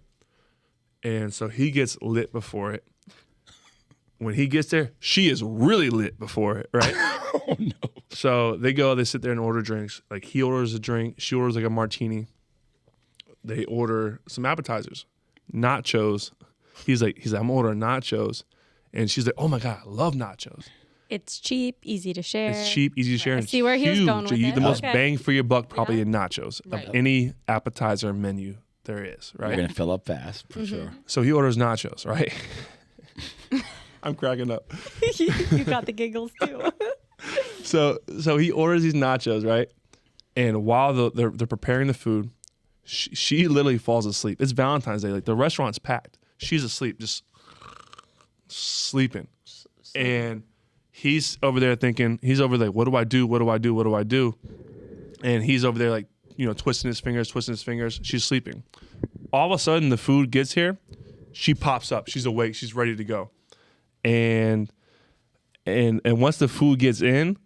[SPEAKER 1] And so he gets lit before it. When he gets there, she is really lit before it, right?
[SPEAKER 4] Oh, no.
[SPEAKER 1] So they sit there and order drinks. Like he orders a drink, she orders like a martini. They order some appetizers, nachos. He's like, I'm ordering nachos. And she's like, oh my God, I love nachos.
[SPEAKER 2] It's cheap, easy to share.
[SPEAKER 1] It's cheap, easy to share.
[SPEAKER 2] I
[SPEAKER 1] and
[SPEAKER 2] see where he was
[SPEAKER 1] huge.
[SPEAKER 2] going with
[SPEAKER 1] You eat
[SPEAKER 2] it.
[SPEAKER 1] the most
[SPEAKER 2] Okay.
[SPEAKER 1] bang for your buck probably
[SPEAKER 2] Yeah.
[SPEAKER 1] in nachos
[SPEAKER 3] Right.
[SPEAKER 1] of any appetizer menu there is,
[SPEAKER 4] We're
[SPEAKER 1] right?
[SPEAKER 4] going to fill up fast, for sure.
[SPEAKER 1] So he orders nachos, right? I'm cracking up.
[SPEAKER 2] You got the giggles too.
[SPEAKER 1] So he orders these nachos, right? And while they're preparing the food, she literally falls asleep. It's Valentine's Day. Like the restaurant's packed. She's asleep, just sleeping. And he's over there thinking, like, what do I do? What do I do? What do I do? And he's over there like, twisting his fingers. She's sleeping. All of a sudden the food gets here. She pops up. She's awake. She's ready to go. And once the food gets in,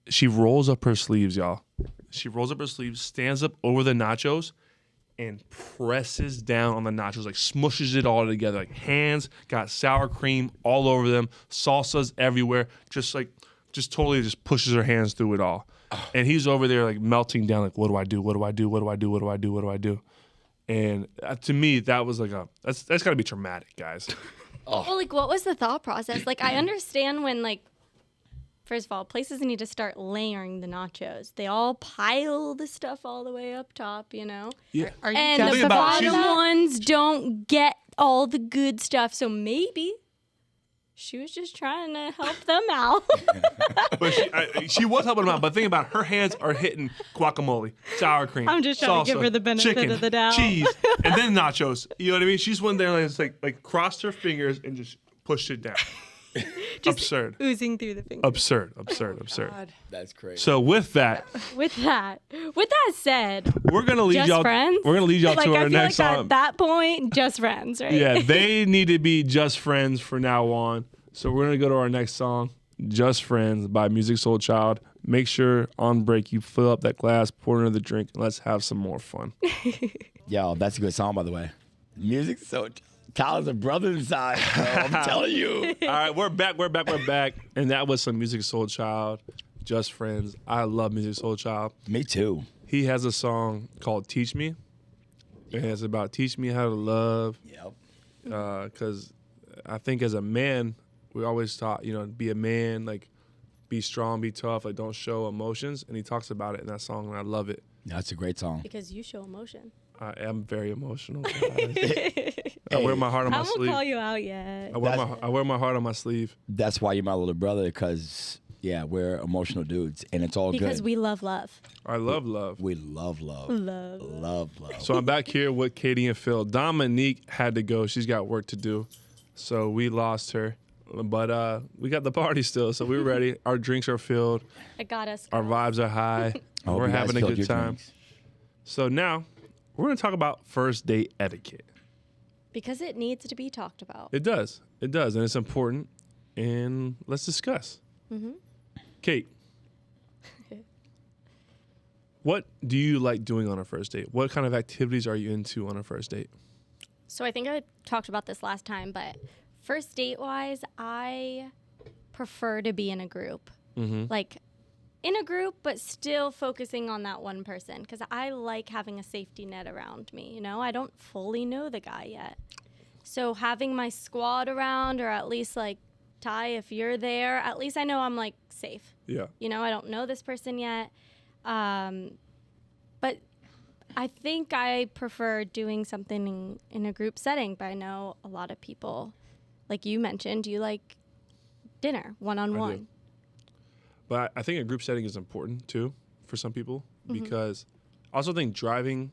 [SPEAKER 1] she rolls up her sleeves, y'all. She rolls up her sleeves, stands up over the nachos, and presses down on the nachos, like smushes it all together. Like hands got sour cream all over them, salsas everywhere. Just totally just pushes her hands through it all. And he's over there like melting down, like, what do I do? What do I do? What do I do? What do I do? What do I do? And to me, that was like that's got to be traumatic, guys.
[SPEAKER 2] Well, like, what was the thought process? Like, I understand when, like, first of all, places need to start layering the nachos. They all pile the stuff all the way up top,
[SPEAKER 1] Yeah.
[SPEAKER 3] Are you
[SPEAKER 2] And the
[SPEAKER 1] Think about it.
[SPEAKER 2] bottom ones don't get all the good stuff. So maybe she was just trying to help them out.
[SPEAKER 1] But she was helping him out. But think about it, her hands are hitting guacamole, sour cream,
[SPEAKER 2] I'm just trying to give
[SPEAKER 1] salsa,
[SPEAKER 2] her the benefit
[SPEAKER 1] chicken,
[SPEAKER 2] of the doubt.
[SPEAKER 1] cheese, and then nachos. You know what I mean? She's one there and it's like crossed her fingers and just pushed it down. Absurd.
[SPEAKER 2] Oozing through the fingers.
[SPEAKER 1] Absurd.
[SPEAKER 4] That's crazy.
[SPEAKER 1] So with that,
[SPEAKER 2] With that said,
[SPEAKER 1] we're gonna lead
[SPEAKER 2] just
[SPEAKER 1] y'all.
[SPEAKER 2] friends.
[SPEAKER 1] We're gonna lead y'all
[SPEAKER 2] like,
[SPEAKER 1] to
[SPEAKER 2] I
[SPEAKER 1] our
[SPEAKER 2] feel
[SPEAKER 1] next
[SPEAKER 2] like
[SPEAKER 1] song.
[SPEAKER 2] at that point, just friends, right?
[SPEAKER 1] Yeah, they need to be just friends from now on. So we're gonna go to our next song, "Just Friends" by Music Soul Child. Make sure on break you fill up that glass, pour another drink, and let's have some more fun.
[SPEAKER 4] Yo, that's a good song, by the way. Music, so Tyler's a brother inside, bro. I'm telling you.
[SPEAKER 1] All right, we're back. And that was some Music Soul Child, Just Friends. I love Music Soul Child.
[SPEAKER 4] Me too.
[SPEAKER 1] He has a song called Teach Me. And it's about teach me how to love.
[SPEAKER 4] Yep.
[SPEAKER 1] Because I think as a man, we always taught, be a man, like be strong, be tough, like don't show emotions. And he talks about it in that song, and I love it.
[SPEAKER 4] That's a great song.
[SPEAKER 2] Because you show emotion.
[SPEAKER 1] I am very emotional, guys. I wear my heart on
[SPEAKER 2] I
[SPEAKER 1] my
[SPEAKER 2] won't
[SPEAKER 1] sleeve.
[SPEAKER 2] call you out yet.
[SPEAKER 1] I wear my heart on my sleeve.
[SPEAKER 4] That's why you're my little brother, because, yeah, we're emotional dudes, and it's all
[SPEAKER 2] Because
[SPEAKER 4] good.
[SPEAKER 2] we love love.
[SPEAKER 1] I love love.
[SPEAKER 4] We love love.
[SPEAKER 2] Love.
[SPEAKER 4] Love.
[SPEAKER 1] So I'm back here with Katie and Phil. Dominique had to go. She's got work to do. So we lost her. But we got the party still, so we're ready. Our drinks are filled.
[SPEAKER 2] I got us.
[SPEAKER 1] Our vibes are high.
[SPEAKER 4] I hope
[SPEAKER 1] We're
[SPEAKER 4] you guys
[SPEAKER 1] having a
[SPEAKER 4] filled
[SPEAKER 1] good
[SPEAKER 4] your
[SPEAKER 1] time.
[SPEAKER 4] drinks.
[SPEAKER 1] So now we're going to talk about first date etiquette.
[SPEAKER 2] Because it needs to be talked about.
[SPEAKER 1] It does. It does. And it's important. And let's discuss. Kate, what do you like doing on a first date? What kind of activities are you into on a first date?
[SPEAKER 2] So I think I talked about this last time, but first date wise, I prefer to be in a group. Like in a group, but still focusing on that one person because I like having a safety net around me. You know, I don't fully know the guy yet. So having my squad around, or at least like Ty, if you're there, at least I know I'm like safe.
[SPEAKER 1] Yeah.
[SPEAKER 2] You know, I don't know this person yet. But I think I prefer doing something in a group setting, but I know a lot of people, like you mentioned, you like dinner one-on-one.
[SPEAKER 1] But I think a group setting is important too for some people because I also think driving.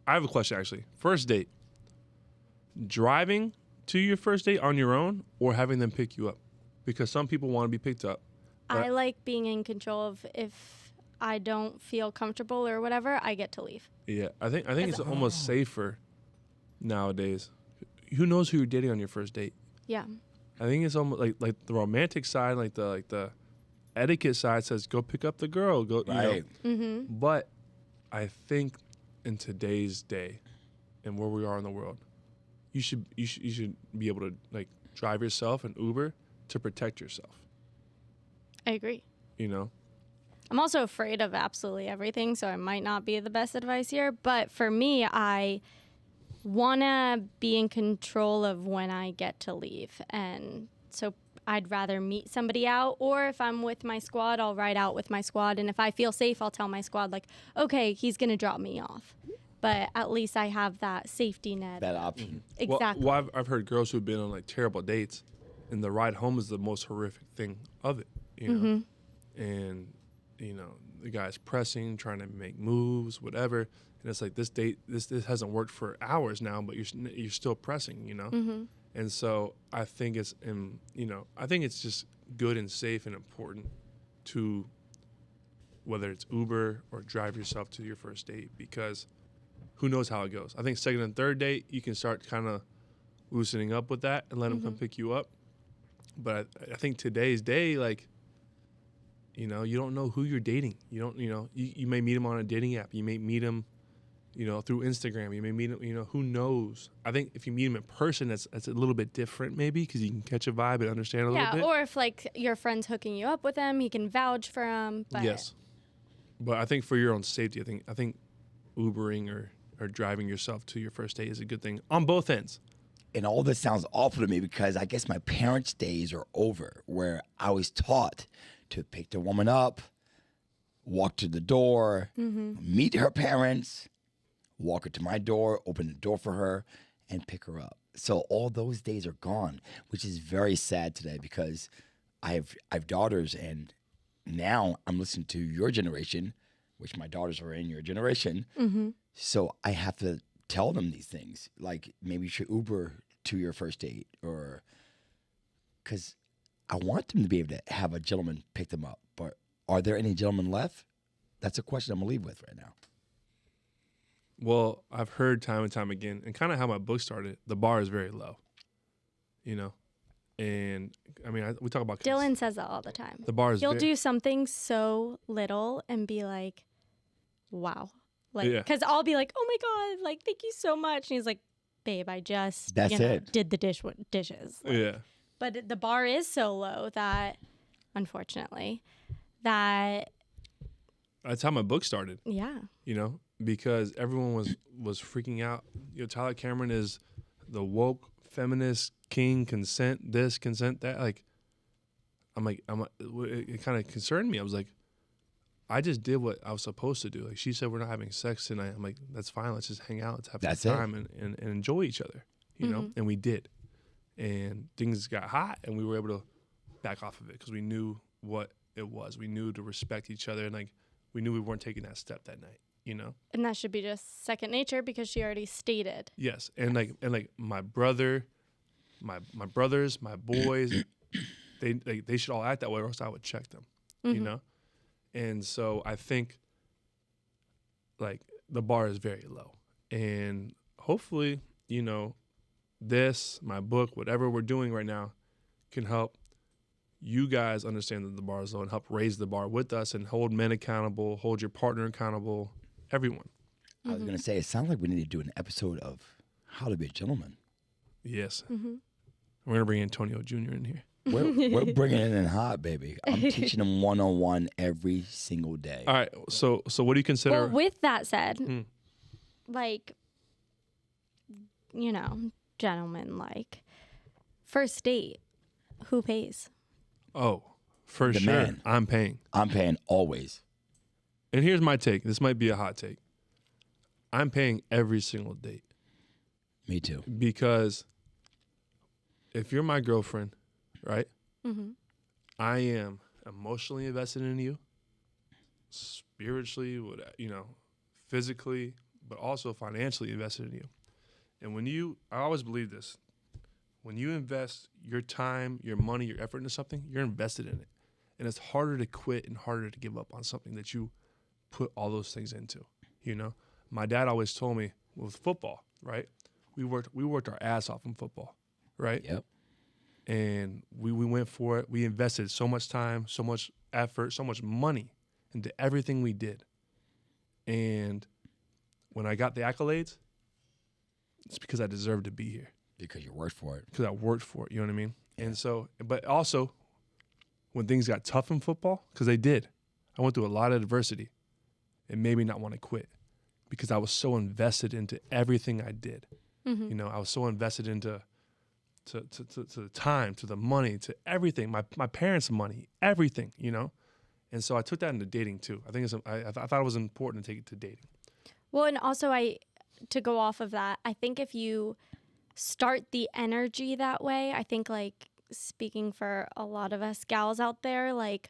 [SPEAKER 1] I have a question actually. First date, driving to your first date on your own or having them pick you up, because some people want to be picked up.
[SPEAKER 2] I like being in control of if I don't feel comfortable or whatever, I get to leave.
[SPEAKER 1] Yeah, I think it's almost safer nowadays. Who knows who you're dating on your first date?
[SPEAKER 2] Yeah.
[SPEAKER 1] I think it's almost like the romantic side, like the etiquette side says go pick up the girl, go.
[SPEAKER 4] Right.
[SPEAKER 1] You know? But I think in today's day and where we are in the world, you should be able to like drive yourself and Uber to protect yourself.
[SPEAKER 2] I agree.
[SPEAKER 1] You know.
[SPEAKER 2] I'm also afraid of absolutely everything, so it might not be the best advice here. But for me, I want to be in control of when I get to leave. And so I'd rather meet somebody out, or if I'm with my squad, I'll ride out with my squad. And if I feel safe, I'll tell my squad, like, okay, he's going to drop me off. But at least I have that safety net.
[SPEAKER 4] That option.
[SPEAKER 2] Exactly.
[SPEAKER 1] Well, I've heard girls who've been on like terrible dates, and the ride home is the most horrific thing of it, you know. And you know, the guy's pressing, trying to make moves, whatever, and it's like this date, this hasn't worked for hours now, but you're still pressing, you know. And so I think it's, I think it's just good and safe and important to, whether it's Uber or drive yourself to your first date, because who knows how it goes. I think second and third date, you can start kind of loosening up with that and let them come pick you up. But I think today's day, like, you know, you don't know who you're dating. You don't, you may meet them on a dating app. You may meet them, through Instagram. You may meet them, who knows? I think if you meet them in person, that's a little bit different maybe, because you can catch a vibe and understand a little bit.
[SPEAKER 2] Yeah, or if like your friend's hooking you up with them, he can vouch for them. But
[SPEAKER 1] Yes. But I think for your own safety, I think Ubering or driving yourself to your first date is a good thing on both ends.
[SPEAKER 4] And all this sounds awful to me because I guess my parents' days are over, where I was taught to pick the woman up, walk to the door, meet her parents, walk her to my door, open the door for her, and pick her up. So all those days are gone, which is very sad today because I have daughters, and now I'm listening to your generation, which my daughters are in your generation. So I have to tell them these things, like maybe you should Uber to your first date, or because I want them to be able to have a gentleman pick them up. But are there any gentlemen left? That's a question I'm gonna leave with right now.
[SPEAKER 1] Well, I've heard time and time again, and kind of how my book started, the bar is very low, and I mean, we talk about
[SPEAKER 2] Dylan says that all the time.
[SPEAKER 1] The bar is
[SPEAKER 2] He'll do something so little and be like, wow. Like, because I'll be like, oh my God, like, thank you so much. And he's like, babe, I just did the dishes. Like,
[SPEAKER 1] yeah.
[SPEAKER 2] But the bar is so low that, unfortunately, that's
[SPEAKER 1] how my book started.
[SPEAKER 2] Yeah.
[SPEAKER 1] Because everyone was freaking out. Tyler Cameron is the woke feminist king, consent this, consent that. Like, it kind of concerned me. I was like, I just did what I was supposed to do. Like, she said we're not having sex tonight. I'm like, that's fine. Let's just hang out. Let's have a good time and enjoy each other. You know, and we did. And things got hot, and we were able to back off of it because we knew what it was. We knew to respect each other, and like we knew we weren't taking that step that night.
[SPEAKER 2] And that should be just second nature because she already stated.
[SPEAKER 1] Yes, and like my brother, my brothers, my boys, they should all act that way, or else I would check them. And so I think like the bar is very low, and hopefully this, my book, whatever we're doing right now can help you guys understand that the bar is low and help raise the bar with us and hold men accountable, hold your partner accountable, everyone.
[SPEAKER 4] I was going to say, it sounds like we need to do an episode of How to Be a Gentleman.
[SPEAKER 1] Yes. We're going to bring Antonio Jr. in here.
[SPEAKER 4] We're bringing it in hot, baby. I'm teaching them one-on-one every single day.
[SPEAKER 1] All right. So what do you consider?
[SPEAKER 2] Well, with that said, like, you know, gentlemen, like, first date, who pays?
[SPEAKER 1] Oh, for
[SPEAKER 4] The
[SPEAKER 1] sure.
[SPEAKER 4] man.
[SPEAKER 1] I'm paying.
[SPEAKER 4] I'm paying always.
[SPEAKER 1] And here's my take. This might be a hot take. I'm paying every single date
[SPEAKER 4] Me too.
[SPEAKER 1] because if you're my girlfriend, right? I am emotionally invested in you, spiritually, physically, but also financially invested in you. And I always believe this, when you invest your time, your money, your effort into something, you're invested in it. And it's harder to quit and harder to give up on something that you put all those things into, you know? My dad always told me with football, right? We worked our ass off in football, right?
[SPEAKER 4] Yep.
[SPEAKER 1] And we went for it. We invested so much time, so much effort, so much money into everything we did. And when I got the accolades, it's because I deserved to be here.
[SPEAKER 4] Because you worked for it.
[SPEAKER 1] Because I worked for it, you know what I mean? Yeah. And so, but also, when things got tough in football, because they did, I went through a lot of adversity. It made me not want to quit because I was so invested into everything I did. You know, I was so invested into to the time, to the money, to everything, my parents' money, everything, you know? And so I took that into dating too. I think I thought it was important to take it to dating.
[SPEAKER 2] Well, and also to go off of that, I think if you start the energy that way, I think, like, speaking for a lot of us gals out there, like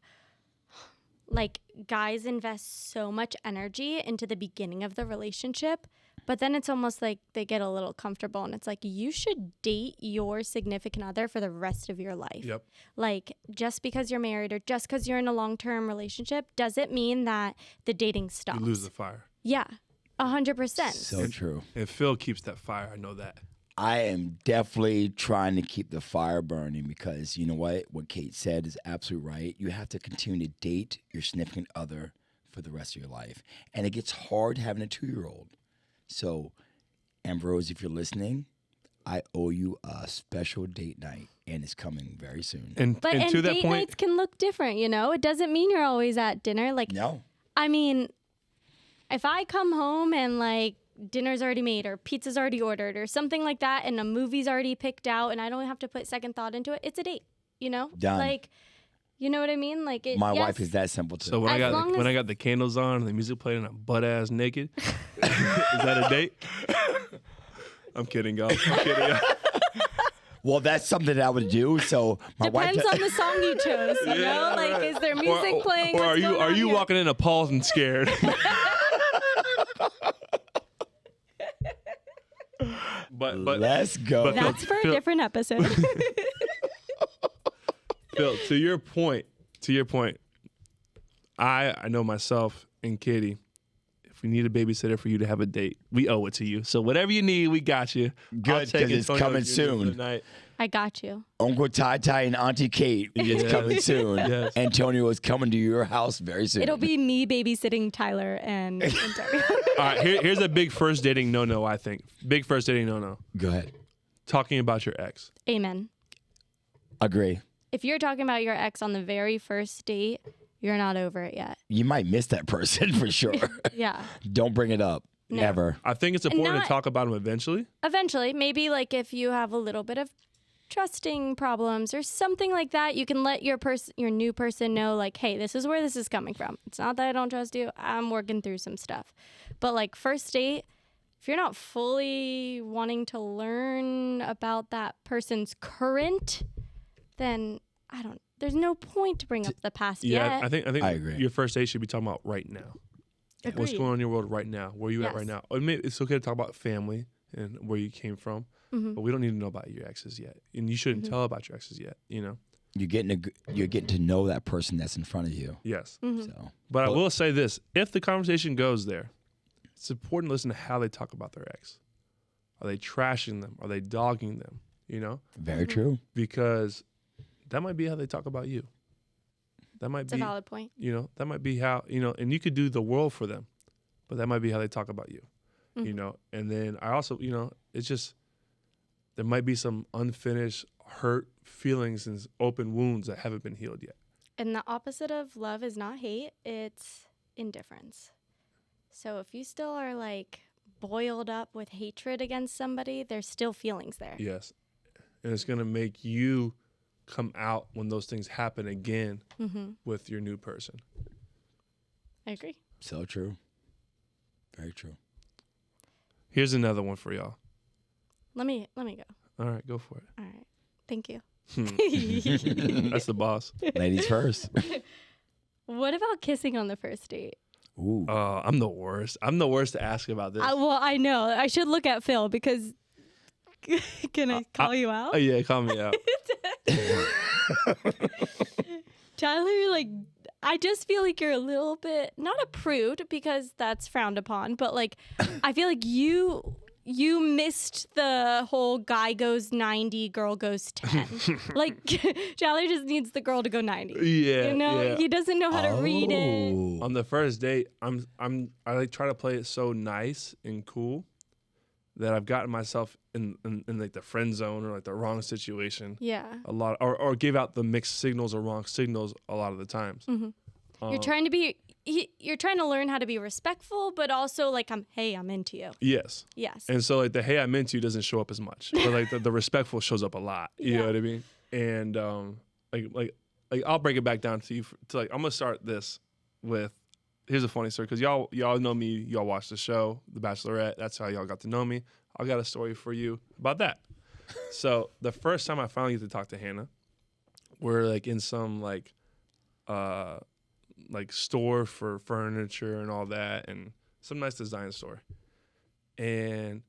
[SPEAKER 2] guys invest so much energy into the beginning of the relationship, but then it's almost like they get a little comfortable and it's like, you should date your significant other for the rest of your life.
[SPEAKER 1] Yep.
[SPEAKER 2] Like, just because you're married or just because you're in a long-term relationship doesn't mean that the dating stops.
[SPEAKER 1] You lose the fire.
[SPEAKER 2] Yeah, 100%.
[SPEAKER 4] So true.
[SPEAKER 1] And Phil keeps that fire. I know that.
[SPEAKER 4] I am definitely trying to keep the fire burning because you know what Kate said is absolutely right. You have to continue to date your significant other for the rest of your life. And it gets hard having a 2-year-old. So, Ambrose, if you're listening, I owe you a special date night, and it's coming very soon.
[SPEAKER 1] And
[SPEAKER 2] But
[SPEAKER 1] to that
[SPEAKER 2] date
[SPEAKER 1] point,
[SPEAKER 2] nights can look different, you know? It doesn't mean you're always at dinner. Like,
[SPEAKER 4] No.
[SPEAKER 2] I mean, if I come home and, like, dinner's already made or pizza's already ordered or something like that and a movie's already picked out and I don't have to put second thought into it, it's a date, you know?
[SPEAKER 4] Done.
[SPEAKER 2] Like, you know what I mean? Like,
[SPEAKER 4] My wife is that simple too.
[SPEAKER 1] so when
[SPEAKER 2] As long
[SPEAKER 1] I
[SPEAKER 2] as-
[SPEAKER 1] got the candles on and the music played and I'm butt ass naked, is that a date? I'm kidding, y'all. I'm kidding, y'all.
[SPEAKER 4] Well, that's something that I would do. So my wife.
[SPEAKER 2] Depends on the song you chose, you know? Like, is there music playing?
[SPEAKER 1] Or
[SPEAKER 2] What's going
[SPEAKER 1] are
[SPEAKER 2] on
[SPEAKER 1] you
[SPEAKER 2] here?
[SPEAKER 1] walking in appalled and scared? but
[SPEAKER 4] Let's go.
[SPEAKER 1] but-
[SPEAKER 2] That's for a
[SPEAKER 1] Phil-
[SPEAKER 2] different episode.
[SPEAKER 1] Phil, to your point, I know myself and Katie, if we need a babysitter for you to have a date, we owe it to you. So whatever you need, we got you.
[SPEAKER 4] Good,
[SPEAKER 1] I'll take
[SPEAKER 4] 'cause it's
[SPEAKER 1] Antonio
[SPEAKER 4] coming
[SPEAKER 1] Jr.
[SPEAKER 4] soon.
[SPEAKER 1] tonight.
[SPEAKER 2] I got you.
[SPEAKER 4] Uncle Ty and Auntie Kate is coming soon.
[SPEAKER 1] Yes.
[SPEAKER 4] Antonio is coming to your house very soon.
[SPEAKER 2] It'll be me babysitting Tyler and Antonio.
[SPEAKER 1] All right, here's a big first dating no-no, I think. Big first dating no-no.
[SPEAKER 4] Go ahead.
[SPEAKER 1] Talking about your ex.
[SPEAKER 2] Amen.
[SPEAKER 4] Agree.
[SPEAKER 2] If you're talking about your ex on the very first date, you're not over it yet.
[SPEAKER 4] You might miss that person for sure.
[SPEAKER 2] Yeah.
[SPEAKER 4] Don't bring it up.
[SPEAKER 2] No.
[SPEAKER 4] Ever.
[SPEAKER 1] I think it's important
[SPEAKER 2] not-
[SPEAKER 1] to talk about them eventually.
[SPEAKER 2] Eventually, maybe like if you have a little bit of trusting problems or something like that, you can let your new person know, like, hey, this is where this is coming from. It's not that I don't trust you. I'm working through some stuff. But like first date, if you're not fully wanting to learn about that person's current, then there's no point to bring up the past
[SPEAKER 1] Yeah,
[SPEAKER 2] yet.
[SPEAKER 1] I think
[SPEAKER 4] I agree.
[SPEAKER 1] your first date should be talking about right now. What's
[SPEAKER 2] Agreed.
[SPEAKER 1] going on in your world right now? Where are you at
[SPEAKER 2] Yes.
[SPEAKER 1] right now? Or maybe it's okay to talk about family and where you came from, but we don't need to know about your exes yet, and you shouldn't tell about your exes yet. You know.
[SPEAKER 4] You're getting to know that person that's in front of you.
[SPEAKER 1] Yes.
[SPEAKER 4] So,
[SPEAKER 1] But I will say this: if the conversation goes there, it's important to listen to how they talk about their ex. Are they trashing them? Are they dogging them? You know,
[SPEAKER 4] Very true.
[SPEAKER 1] because that might be how they talk about you. That might
[SPEAKER 2] It's
[SPEAKER 1] be
[SPEAKER 2] a valid point.
[SPEAKER 1] You know, that might be how, you know, and you could do the world for them, but that might be how they talk about you, you know. And then I also, you know, it's just, there might be some unfinished hurt feelings and open wounds that haven't been healed yet.
[SPEAKER 2] And the opposite of love is not hate, it's indifference. So if you still are like boiled up with hatred against somebody, there's still feelings there.
[SPEAKER 1] Yes. And it's going to make you come out when those things happen again with your new person.
[SPEAKER 2] I agree.
[SPEAKER 4] So true. Very true.
[SPEAKER 1] Here's another one for y'all.
[SPEAKER 2] Let me go.
[SPEAKER 1] All right, go for it.
[SPEAKER 2] All right. Thank you.
[SPEAKER 1] That's the boss.
[SPEAKER 4] Ladies first.
[SPEAKER 2] What about kissing on the first date?
[SPEAKER 4] Ooh.
[SPEAKER 1] I'm the worst. I'm the worst to ask about this.
[SPEAKER 2] Well, I know. I should look at Phil because can I call you out?
[SPEAKER 1] Oh, yeah, call me out.
[SPEAKER 2] Tyler, like, I just feel like you're a little bit, not a prude because that's frowned upon, but like, I feel like you missed the whole guy goes 90, girl goes 10. Like, Tyler just needs the girl to go 90.
[SPEAKER 1] Yeah,
[SPEAKER 2] You know,
[SPEAKER 1] yeah.
[SPEAKER 2] he doesn't know how to read it.
[SPEAKER 4] Oh.
[SPEAKER 1] On the first date, I like try to play it so nice and cool that I've gotten myself in like the friend zone or like the wrong situation
[SPEAKER 2] Yeah.
[SPEAKER 1] a lot, or give out the mixed signals or wrong signals a lot of the times.
[SPEAKER 2] You're trying to be, you're trying to learn how to be respectful, but also like, hey, I'm into you.
[SPEAKER 1] Yes.
[SPEAKER 2] Yes.
[SPEAKER 1] And so like the hey I meant you doesn't show up as much, but like the respectful shows up a lot. You know what I mean? And like I'll break it back down to you to like I'm gonna start this with. Here's a funny story, because y'all know me. Y'all watch the show, The Bachelorette. That's how y'all got to know me. I got a story for you about that. So the first time I finally get to talk to Hannah, we're like in some like store for furniture and all that, and some nice design store. And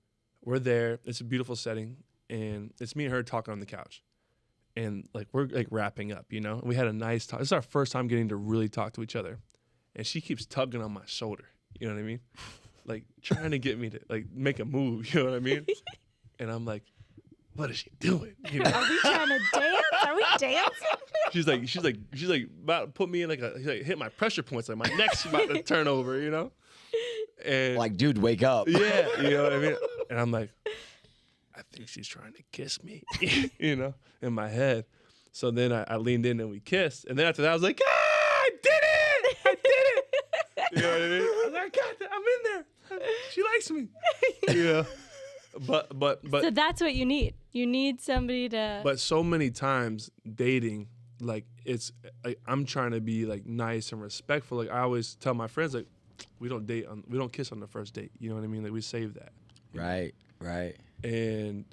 [SPEAKER 1] we're there. It's a beautiful setting, and it's me and her talking on the couch. And like we're like wrapping up, you know. We had a nice talk. This is our first time getting to really talk to each other. And she keeps tugging on my shoulder. You know what I mean? Like trying to get me to like make a move. You know what I mean? And I'm like, what is she doing? You know?
[SPEAKER 2] Are we trying to dance? Are we dancing?
[SPEAKER 1] She's like about to put me in like hit my pressure points. Like my neck's about to turn over. You know? And
[SPEAKER 4] Like, dude, wake up.
[SPEAKER 1] yeah, you know what I mean? And I'm like, I think she's trying to kiss me. You know, in my head. So then I leaned in and we kissed. And then after that, I was like, I did it! You know what I mean? I was like, I got that. I'm in there. She likes me. Yeah. But
[SPEAKER 2] So that's what you need. You need somebody to.
[SPEAKER 1] but so many times dating, like it's like I'm trying to be like nice and respectful. Like I always tell my friends, like we don't kiss on the first date. You know what I mean? Like we save that.
[SPEAKER 4] Right.
[SPEAKER 1] And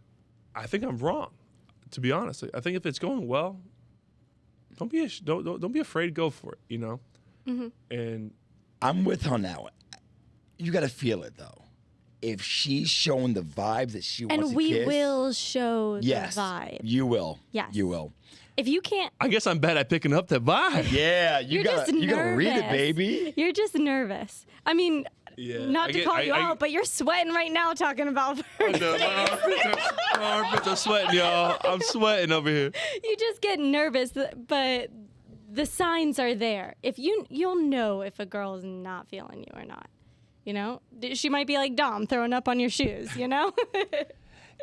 [SPEAKER 1] I think I'm wrong, to be honest. I think if it's going well, don't be afraid to go for it. You know. And
[SPEAKER 4] I'm with her on that one. You got to feel it, though. If she's showing the vibe that she wants
[SPEAKER 2] and
[SPEAKER 4] to
[SPEAKER 2] we
[SPEAKER 4] kiss,
[SPEAKER 2] will show
[SPEAKER 4] yes,
[SPEAKER 2] the vibe.
[SPEAKER 4] you will.
[SPEAKER 2] Yes.
[SPEAKER 4] You will.
[SPEAKER 2] If you can't,
[SPEAKER 1] I guess I'm bad at picking up that vibe.
[SPEAKER 4] Yeah,
[SPEAKER 2] you're just
[SPEAKER 4] you gotta read it,
[SPEAKER 2] nervous.
[SPEAKER 4] baby.
[SPEAKER 2] You're just nervous. I mean,
[SPEAKER 1] Yeah,
[SPEAKER 2] not
[SPEAKER 1] I
[SPEAKER 2] to
[SPEAKER 1] get-
[SPEAKER 2] call
[SPEAKER 1] I-
[SPEAKER 2] you
[SPEAKER 1] I-
[SPEAKER 2] out, but you're sweating right now talking about first
[SPEAKER 1] No, my armpits are sweating, y'all. I'm sweating over here.
[SPEAKER 2] You just get nervous, but the signs are there. If you'll know if a girl is not feeling you or not. You know, she might be like Dom throwing up on your shoes. You know.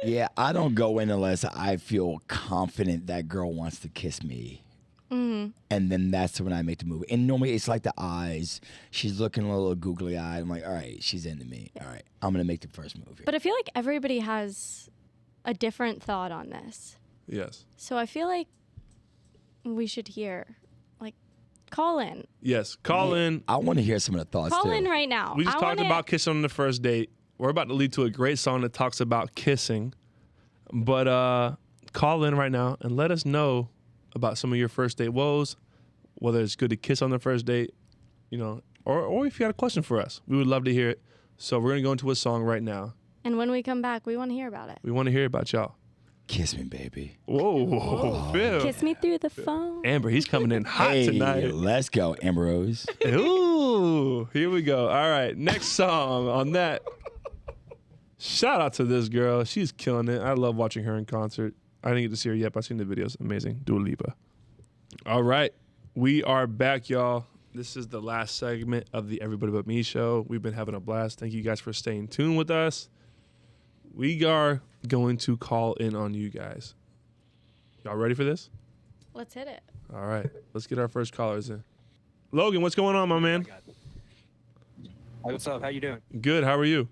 [SPEAKER 4] Yeah, I don't go in unless I feel confident that girl wants to kiss me. And then that's when I make the move. And normally it's like the eyes. She's looking a little googly eyed. I'm like, all right, she's into me. All right, I'm going to make the first move here.
[SPEAKER 2] But I feel like everybody has a different thought on this.
[SPEAKER 1] Yes.
[SPEAKER 2] So I feel like we should hear, like, call in.
[SPEAKER 1] Yes. Call in.
[SPEAKER 4] I want to hear some of the thoughts,
[SPEAKER 2] Call
[SPEAKER 4] too.
[SPEAKER 2] in right now.
[SPEAKER 1] We just
[SPEAKER 2] I
[SPEAKER 1] talked
[SPEAKER 2] wanna-
[SPEAKER 1] about kissing on the first date. We're about to lead to a great song that talks about kissing. But call in right now and let us know about some of your first date woes, whether it's good to kiss on the first date, you know, or if you had a question for us. We would love to hear it. So we're going to go into a song right now.
[SPEAKER 2] And when we come back, we want to hear about it.
[SPEAKER 1] We want to hear about y'all.
[SPEAKER 4] Kiss me, baby.
[SPEAKER 1] Whoa, Phil.
[SPEAKER 2] Kiss me through the phone.
[SPEAKER 1] Amber, he's coming in hot
[SPEAKER 4] Hey,
[SPEAKER 1] tonight.
[SPEAKER 4] let's go, Ambrose.
[SPEAKER 1] Ooh, here we go. All right, next song on that. Shout out to this girl. She's killing it. I love watching her in concert. I didn't get to see her yet, but I've seen the videos. Amazing. Dua Lipa. All right. We are back, y'all. This is the last segment of the Everybody But Me show. We've been having a blast. Thank you guys for staying tuned with us. We are going to call in on you guys. Y'all ready for this?
[SPEAKER 2] Let's hit it.
[SPEAKER 1] All right. Let's get our first callers in. Logan, what's going on, my man?
[SPEAKER 5] Hey, what's up? How you doing?
[SPEAKER 1] Good. How are you?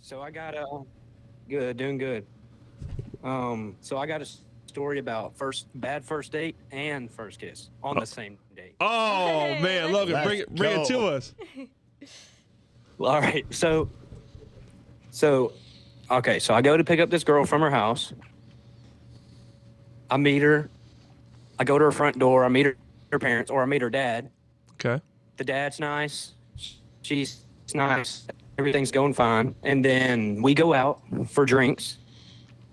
[SPEAKER 5] So I got good, doing good. So I got a story about bad first date and first kiss on the same date.
[SPEAKER 1] Oh,
[SPEAKER 2] Hey,
[SPEAKER 1] man. Logan,
[SPEAKER 4] let's
[SPEAKER 1] bring it to
[SPEAKER 4] go.
[SPEAKER 1] us.
[SPEAKER 5] All right. So okay. So I go to pick up this girl from her house. I meet her. I go to her front door. I meet her parents, or I meet her dad.
[SPEAKER 1] Okay.
[SPEAKER 5] The dad's nice. She's nice. Everything's going fine. And then we go out for drinks,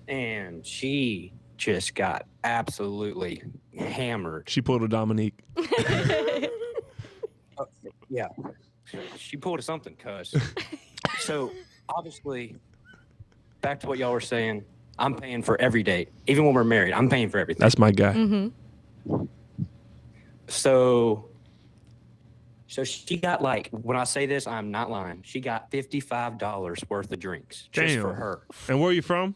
[SPEAKER 5] and she just got absolutely hammered.
[SPEAKER 1] She pulled a Dominique.
[SPEAKER 5] Yeah. She pulled something, cuz. So, obviously, back to what y'all were saying, I'm paying for every date. Even when we're married, I'm paying for everything.
[SPEAKER 1] That's my guy.
[SPEAKER 5] So she got, like, when I say this, I'm not lying. She got $55 worth of drinks just
[SPEAKER 1] Damn.
[SPEAKER 5] for her.
[SPEAKER 1] And where are you from?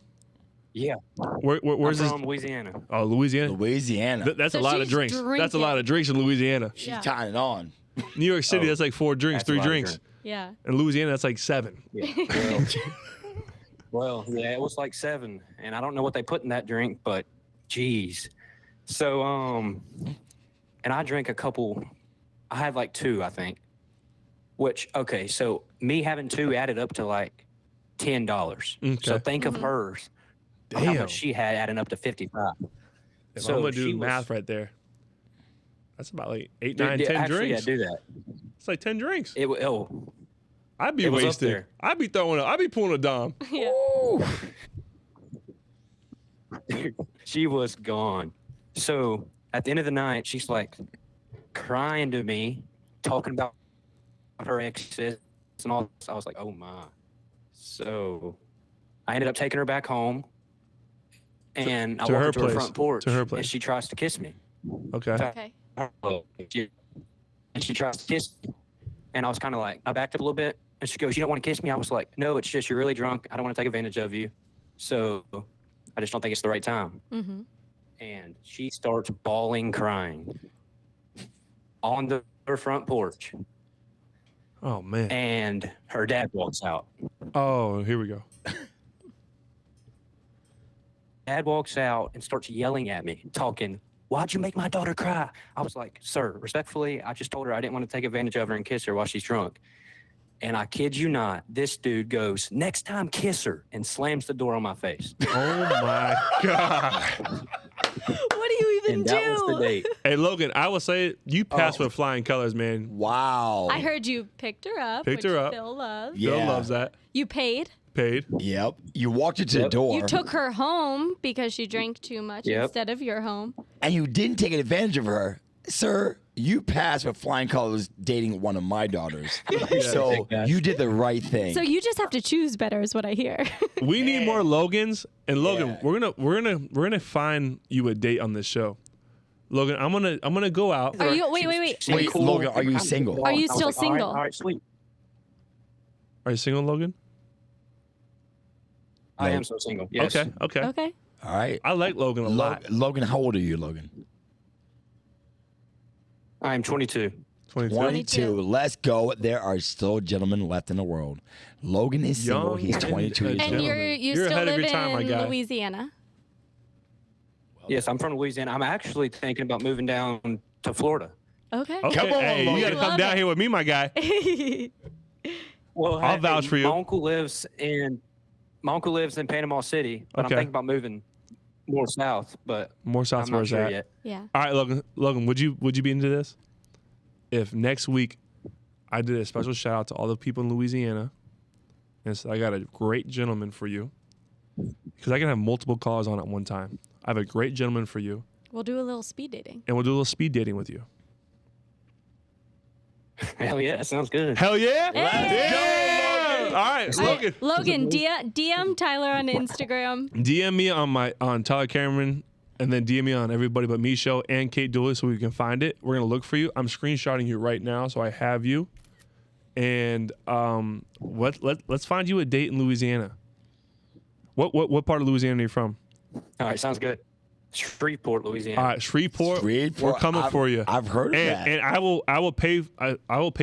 [SPEAKER 5] Yeah.
[SPEAKER 1] Where's
[SPEAKER 5] I'm
[SPEAKER 1] this?
[SPEAKER 5] from Louisiana.
[SPEAKER 1] Oh, Louisiana.
[SPEAKER 4] Louisiana.
[SPEAKER 1] That's
[SPEAKER 2] So
[SPEAKER 1] a lot of
[SPEAKER 2] she's
[SPEAKER 1] drinks. That's a
[SPEAKER 2] drinking.
[SPEAKER 1] lot of drinks in Louisiana.
[SPEAKER 4] She's
[SPEAKER 2] Yeah.
[SPEAKER 4] tying it on.
[SPEAKER 1] New York City,
[SPEAKER 5] Oh,
[SPEAKER 1] that's like 4 drinks,
[SPEAKER 5] that's a
[SPEAKER 1] 3
[SPEAKER 5] lot of
[SPEAKER 1] drinks.
[SPEAKER 5] drink.
[SPEAKER 2] Yeah.
[SPEAKER 1] In Louisiana, that's like 7.
[SPEAKER 5] Yeah. Well, yeah, it was like 7, and I don't know what they put in that drink, but geez. So, and I drank a couple. I had like 2, I think. Which, okay, so me having 2 added up to like $10. So
[SPEAKER 1] Okay.
[SPEAKER 5] think of hers. How
[SPEAKER 1] Damn.
[SPEAKER 5] much she had adding up to 55.
[SPEAKER 1] If
[SPEAKER 5] So
[SPEAKER 1] I'm gonna do
[SPEAKER 5] she
[SPEAKER 1] the
[SPEAKER 5] was-
[SPEAKER 1] math right there, that's about like 8,
[SPEAKER 5] Dude,
[SPEAKER 1] 9,
[SPEAKER 5] dude,
[SPEAKER 1] 10
[SPEAKER 5] actually,
[SPEAKER 1] drinks.
[SPEAKER 5] Yeah, do that.
[SPEAKER 1] It's like 10 drinks. I'd be
[SPEAKER 5] it was up
[SPEAKER 1] wasted.
[SPEAKER 5] there.
[SPEAKER 1] I'd be pulling a Dom.
[SPEAKER 2] Yeah.
[SPEAKER 5] She was gone. So at the end of the night, she's like crying to me, talking about her exes and all this. I was like, oh my. So I ended up taking her back home, and I
[SPEAKER 1] to
[SPEAKER 5] walked
[SPEAKER 1] her
[SPEAKER 5] her to her
[SPEAKER 1] place.
[SPEAKER 5] front porch,
[SPEAKER 1] To her place.
[SPEAKER 5] and she tries to kiss me.
[SPEAKER 1] Okay.
[SPEAKER 2] Okay.
[SPEAKER 5] And she tries to kiss me, and I was kind of like, I backed up a little bit, and she goes, "You don't want to kiss me?" I was like, "No, it's just you're really drunk. I don't want to take advantage of you, so I just don't think it's the right time."
[SPEAKER 2] Mm-hmm.
[SPEAKER 5] And she starts bawling, crying on her front porch,
[SPEAKER 1] Oh man.
[SPEAKER 5] and her dad walks out.
[SPEAKER 1] Oh, here we go.
[SPEAKER 5] Dad walks out and starts yelling at me, talking, "Why'd you make my daughter cry?" I was like, "Sir, respectfully, I just told her I didn't want to take advantage of her and kiss her while she's drunk." And I kid you not, this dude goes, "Next time, kiss her," and slams the door on my face.
[SPEAKER 1] Oh my God.
[SPEAKER 2] What do you even
[SPEAKER 5] And
[SPEAKER 2] do?
[SPEAKER 5] that was the date.
[SPEAKER 1] Hey Logan, I will say you passed
[SPEAKER 5] Oh.
[SPEAKER 1] with flying colors, man.
[SPEAKER 4] Wow.
[SPEAKER 2] I heard you picked her up.
[SPEAKER 1] Picked
[SPEAKER 2] which
[SPEAKER 1] her up.
[SPEAKER 2] Phil loves.
[SPEAKER 4] Yeah.
[SPEAKER 1] Phil loves that.
[SPEAKER 2] You paid.
[SPEAKER 1] Paid.
[SPEAKER 4] Yep. You walked her to the
[SPEAKER 5] Yep.
[SPEAKER 4] door.
[SPEAKER 2] You took her home because she drank too much
[SPEAKER 5] Yep.
[SPEAKER 2] instead of your home.
[SPEAKER 4] and you didn't take advantage of her. Sir, you passed with flying colors dating one of my daughters. So
[SPEAKER 5] Yeah.
[SPEAKER 4] you did the right thing.
[SPEAKER 2] So you just have to choose better, is what I hear.
[SPEAKER 1] We need more Logans. And Logan,
[SPEAKER 4] Yeah.
[SPEAKER 1] we're gonna find you a date on this show. Logan, I'm gonna go out.
[SPEAKER 2] Are you?
[SPEAKER 5] She
[SPEAKER 2] Wait.
[SPEAKER 5] seemed
[SPEAKER 4] Wait, Logan, are you single?
[SPEAKER 2] Are you
[SPEAKER 5] I was
[SPEAKER 2] still
[SPEAKER 5] like, all right,
[SPEAKER 2] single?
[SPEAKER 5] all right, sweet.
[SPEAKER 1] Are you single, Logan?
[SPEAKER 5] I
[SPEAKER 4] No.
[SPEAKER 5] am so single. Yes.
[SPEAKER 1] Okay. Okay.
[SPEAKER 2] Okay.
[SPEAKER 4] All right.
[SPEAKER 1] I like Logan a lot.
[SPEAKER 4] Logan, how old are you, Logan?
[SPEAKER 5] I am 22.
[SPEAKER 1] 22.
[SPEAKER 4] 22. Let's go. There are still gentlemen left in the world. Logan is single.
[SPEAKER 1] Young
[SPEAKER 4] He's
[SPEAKER 1] and
[SPEAKER 4] 22 years
[SPEAKER 2] And
[SPEAKER 1] gentleman.
[SPEAKER 4] old.
[SPEAKER 2] you
[SPEAKER 1] You're
[SPEAKER 2] still
[SPEAKER 1] ahead of
[SPEAKER 2] live
[SPEAKER 1] your time, my
[SPEAKER 2] in
[SPEAKER 1] guy.
[SPEAKER 2] Louisiana.
[SPEAKER 5] Yes, I'm from Louisiana. I'm actually thinking about moving down to Florida.
[SPEAKER 2] Okay.
[SPEAKER 1] Okay.
[SPEAKER 4] Come on,
[SPEAKER 1] Hey, you
[SPEAKER 4] Logan.
[SPEAKER 1] gotta come
[SPEAKER 2] Love
[SPEAKER 1] down
[SPEAKER 2] it.
[SPEAKER 1] here with me, my guy.
[SPEAKER 5] Well,
[SPEAKER 1] I'll vouch for you.
[SPEAKER 5] My uncle lives in Panama City, but
[SPEAKER 1] Okay.
[SPEAKER 5] I'm thinking about moving more south. But
[SPEAKER 1] More south
[SPEAKER 5] I'm
[SPEAKER 1] where
[SPEAKER 5] not
[SPEAKER 1] it's
[SPEAKER 5] sure
[SPEAKER 1] at.
[SPEAKER 5] yet.
[SPEAKER 2] Yeah.
[SPEAKER 1] All right, Logan. Logan, would you be into this? If next week I did a special shout out to all the people in Louisiana, and so I got a great gentleman for you, because I can have multiple callers on at one time. I have a great gentleman for you,
[SPEAKER 2] We'll do a little speed dating.
[SPEAKER 1] and we'll do a little speed dating with you.
[SPEAKER 5] Hell yeah, that sounds good.
[SPEAKER 1] Hell yeah!
[SPEAKER 2] Let's
[SPEAKER 1] Yeah! right, Logan.
[SPEAKER 2] Logan, DM Tyler on Instagram.
[SPEAKER 1] DM me on Tyler Cameron, and then DM me on Everybody But Me Show and Kate Dooley so we can find it. We're gonna look for you. I'm screenshotting you right now, so I have you. And let's find you a date in Louisiana. What part of Louisiana are you from?
[SPEAKER 5] All right, sounds good. Shreveport, Louisiana.
[SPEAKER 1] All right, Shreveport. We're coming for you.
[SPEAKER 4] I've heard of that.
[SPEAKER 1] And I will pay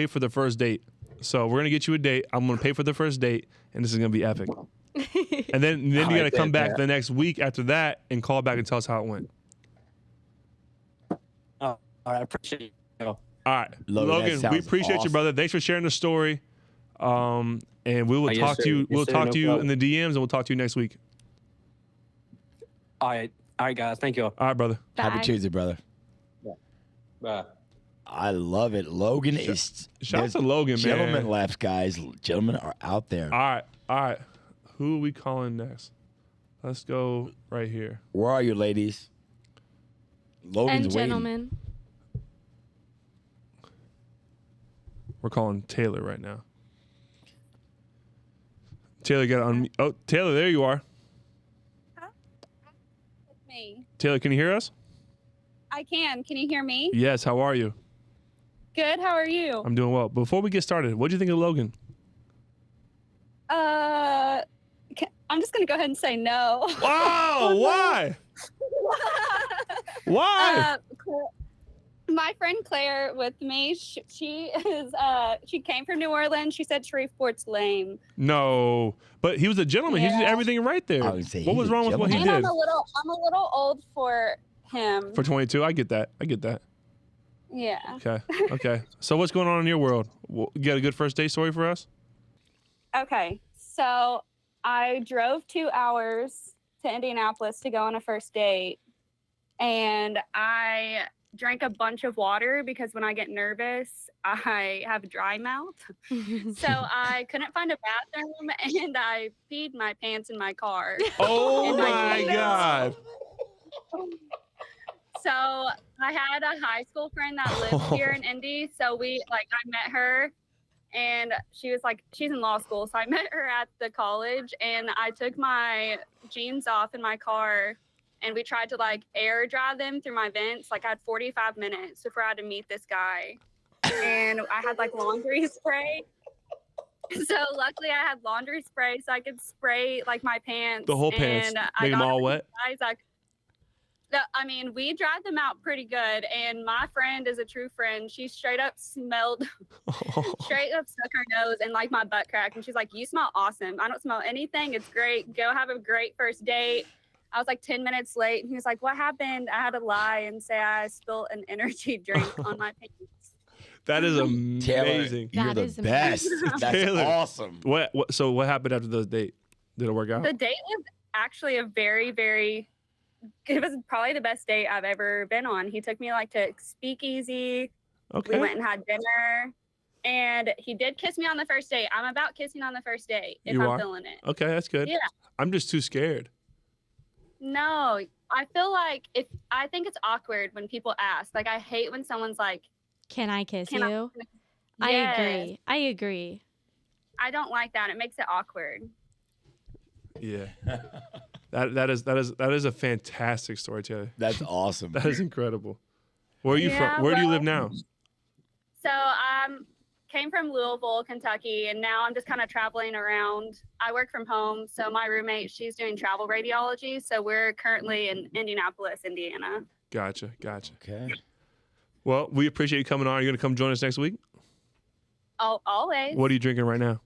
[SPEAKER 1] for the first date. So we're gonna get you a date. I'm gonna pay for the first date, and this is gonna be epic. And then you gotta come back the next week after that and call back and tell us how it went.
[SPEAKER 5] Oh, all right, I appreciate you.
[SPEAKER 1] All right,
[SPEAKER 4] Logan,
[SPEAKER 1] Logan, we appreciate you,
[SPEAKER 4] awesome.
[SPEAKER 1] brother. Thanks for sharing the story. And we will
[SPEAKER 5] Yes,
[SPEAKER 1] talk
[SPEAKER 5] sir.
[SPEAKER 1] to you.
[SPEAKER 5] Yes,
[SPEAKER 1] We'll
[SPEAKER 5] sir,
[SPEAKER 1] talk
[SPEAKER 5] no
[SPEAKER 1] to you in
[SPEAKER 5] problem.
[SPEAKER 1] the DMs, and we'll talk to you next week.
[SPEAKER 5] All right, guys. Thank you all.
[SPEAKER 1] All right, brother.
[SPEAKER 4] Happy
[SPEAKER 2] Bye.
[SPEAKER 4] Tuesday, brother.
[SPEAKER 5] Bye.
[SPEAKER 4] I love it. Logan is.
[SPEAKER 1] Shout out
[SPEAKER 4] there's
[SPEAKER 1] to Logan, man.
[SPEAKER 4] Gentlemen left, guys. Gentlemen are out there.
[SPEAKER 1] All right. Who are we calling next? Let's go right here.
[SPEAKER 4] Where are you, ladies? Logan's
[SPEAKER 2] And gentlemen.
[SPEAKER 1] We're calling Taylor right now. Taylor, get on. Oh, Taylor, there you are.
[SPEAKER 6] Me.
[SPEAKER 1] Taylor, can you hear us?
[SPEAKER 6] I can. Can you hear me?
[SPEAKER 1] Yes. How are you?
[SPEAKER 6] Good. How are you?
[SPEAKER 1] I'm doing well. Before we get started, what do you think of Logan?
[SPEAKER 6] I'm just gonna go ahead and say no.
[SPEAKER 1] Wow. Why? Why?
[SPEAKER 6] My friend Claire with me, she came from New Orleans. She said Shreveport's lame.
[SPEAKER 1] No. But he was a gentleman. He did
[SPEAKER 6] Yeah.
[SPEAKER 1] everything right there.
[SPEAKER 4] I would say
[SPEAKER 1] What
[SPEAKER 4] he's
[SPEAKER 1] was
[SPEAKER 4] a
[SPEAKER 1] wrong with what he
[SPEAKER 6] And
[SPEAKER 1] did?
[SPEAKER 6] I'm a little old for him.
[SPEAKER 1] For 22, I get that.
[SPEAKER 6] Yeah.
[SPEAKER 1] Okay. So what's going on in your world? You got a good first date story for us?
[SPEAKER 6] Okay. So I drove 2 hours to Indianapolis to go on a first date, and I drank a bunch of water because when I get nervous, I have a dry mouth. So I couldn't find a bathroom, and I peed my pants in my car.
[SPEAKER 1] Oh
[SPEAKER 6] And I
[SPEAKER 1] my
[SPEAKER 6] did.
[SPEAKER 1] God.
[SPEAKER 6] So I had a high school friend that lived here in Indy. So I met her, and she was like, she's in law school. So I met her at the college, and I took my jeans off in my car, and we tried to air dry them through my vents. I had 45 minutes before I had to meet this guy, and I had laundry spray. So luckily I had laundry spray so I could spray my pants.
[SPEAKER 1] The whole pants.
[SPEAKER 6] And
[SPEAKER 1] Make them all wet?
[SPEAKER 6] We dried them out pretty good, and my friend is a true friend. She straight up stuck her nose in my butt crack, and she's like, "You smell awesome." I don't smell anything. It's great. Go have a great first date. I was 10 minutes late, and he was like, "What happened?" I had to lie and say I spilled an energy drink on my pants.
[SPEAKER 1] That is
[SPEAKER 4] Taylor,
[SPEAKER 1] amazing.
[SPEAKER 4] you're
[SPEAKER 2] That
[SPEAKER 4] the
[SPEAKER 2] is
[SPEAKER 4] best. That's
[SPEAKER 1] Taylor.
[SPEAKER 4] awesome.
[SPEAKER 1] So what happened after the date? Did it work out?
[SPEAKER 6] The date was actually a very, very. It was probably the best date I've ever been on. He took me to Speakeasy.
[SPEAKER 1] Okay.
[SPEAKER 6] We went and had dinner, and he did kiss me on the first date. I'm about kissing on the first date if
[SPEAKER 1] You
[SPEAKER 6] I'm
[SPEAKER 1] are?
[SPEAKER 6] feeling it.
[SPEAKER 1] Okay, that's good.
[SPEAKER 6] Yeah.
[SPEAKER 1] I'm just too scared.
[SPEAKER 6] No, I feel I think it's awkward when people ask. I hate when someone's like,
[SPEAKER 2] Can I kiss
[SPEAKER 6] "Can
[SPEAKER 2] you?
[SPEAKER 6] Yes.
[SPEAKER 2] I agree.
[SPEAKER 6] I don't like that. It makes it awkward.
[SPEAKER 1] Yeah. That is a fantastic story, Taylor.
[SPEAKER 4] That's awesome.
[SPEAKER 1] That is incredible. Where are you
[SPEAKER 6] Yeah,
[SPEAKER 1] from? Where do you
[SPEAKER 6] well-
[SPEAKER 1] live now?
[SPEAKER 6] So came from Louisville, Kentucky, and now I'm just kind of traveling around. I work from home, so my roommate, she's doing travel radiology. So we're currently in Indianapolis, Indiana.
[SPEAKER 1] Gotcha.
[SPEAKER 4] Okay.
[SPEAKER 1] Well, we appreciate you coming on. Are you going to come join us next week?
[SPEAKER 6] Oh, always.
[SPEAKER 1] What are you drinking right now?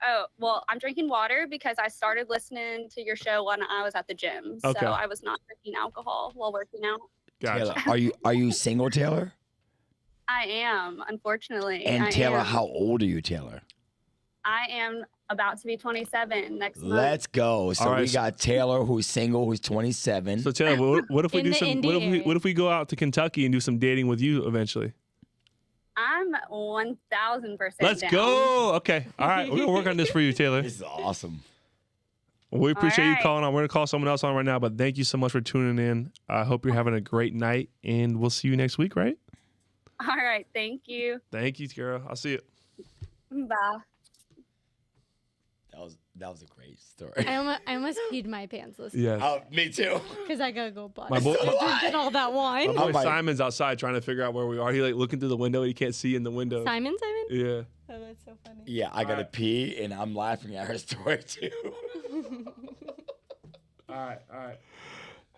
[SPEAKER 6] Oh, well, I'm drinking water because I started listening to your show when I was at the gym.
[SPEAKER 1] Okay.
[SPEAKER 6] So I was not drinking alcohol while working out.
[SPEAKER 1] Gotcha.
[SPEAKER 4] Taylor, are you single, Taylor?
[SPEAKER 6] I am, unfortunately.
[SPEAKER 4] And
[SPEAKER 6] I
[SPEAKER 4] Taylor,
[SPEAKER 6] am.
[SPEAKER 4] how old are you, Taylor?
[SPEAKER 6] I am about to be 27 next month.
[SPEAKER 4] Let's go. So
[SPEAKER 1] All right,
[SPEAKER 4] we got Taylor, who's single, who's 27.
[SPEAKER 1] So Taylor, what if we
[SPEAKER 2] In
[SPEAKER 1] do
[SPEAKER 2] the
[SPEAKER 1] some?
[SPEAKER 2] Indy area.
[SPEAKER 1] What if we go out to Kentucky and do some dating with you eventually?
[SPEAKER 6] I'm 1,000%
[SPEAKER 1] Let's
[SPEAKER 6] down.
[SPEAKER 1] go. Okay. All right. We're gonna work on this for you, Taylor.
[SPEAKER 4] This is awesome.
[SPEAKER 1] Well, we appreciate you
[SPEAKER 6] right.
[SPEAKER 1] calling on. We're gonna call someone else on right now, but thank you so much for tuning in. I hope you're having a great night, and we'll see you next week, right?
[SPEAKER 6] All right. Thank you.
[SPEAKER 1] Thank you, girl. I'll see you.
[SPEAKER 6] Bye.
[SPEAKER 4] That was a great story.
[SPEAKER 2] I almost peed my pants listening.
[SPEAKER 1] Yes.
[SPEAKER 4] Oh, me too.
[SPEAKER 2] Because I gotta go buy.
[SPEAKER 1] My boy,
[SPEAKER 2] Drinking all that wine.
[SPEAKER 1] my boy
[SPEAKER 4] I'm like-
[SPEAKER 1] Simon's outside trying to figure out where we are. He like looking through the window. He can't see in the window.
[SPEAKER 2] Simon?
[SPEAKER 1] Yeah.
[SPEAKER 2] Oh, that's so funny.
[SPEAKER 4] Yeah, I gotta
[SPEAKER 1] Alright.
[SPEAKER 4] pee, and I'm laughing at her story too.
[SPEAKER 1] All right.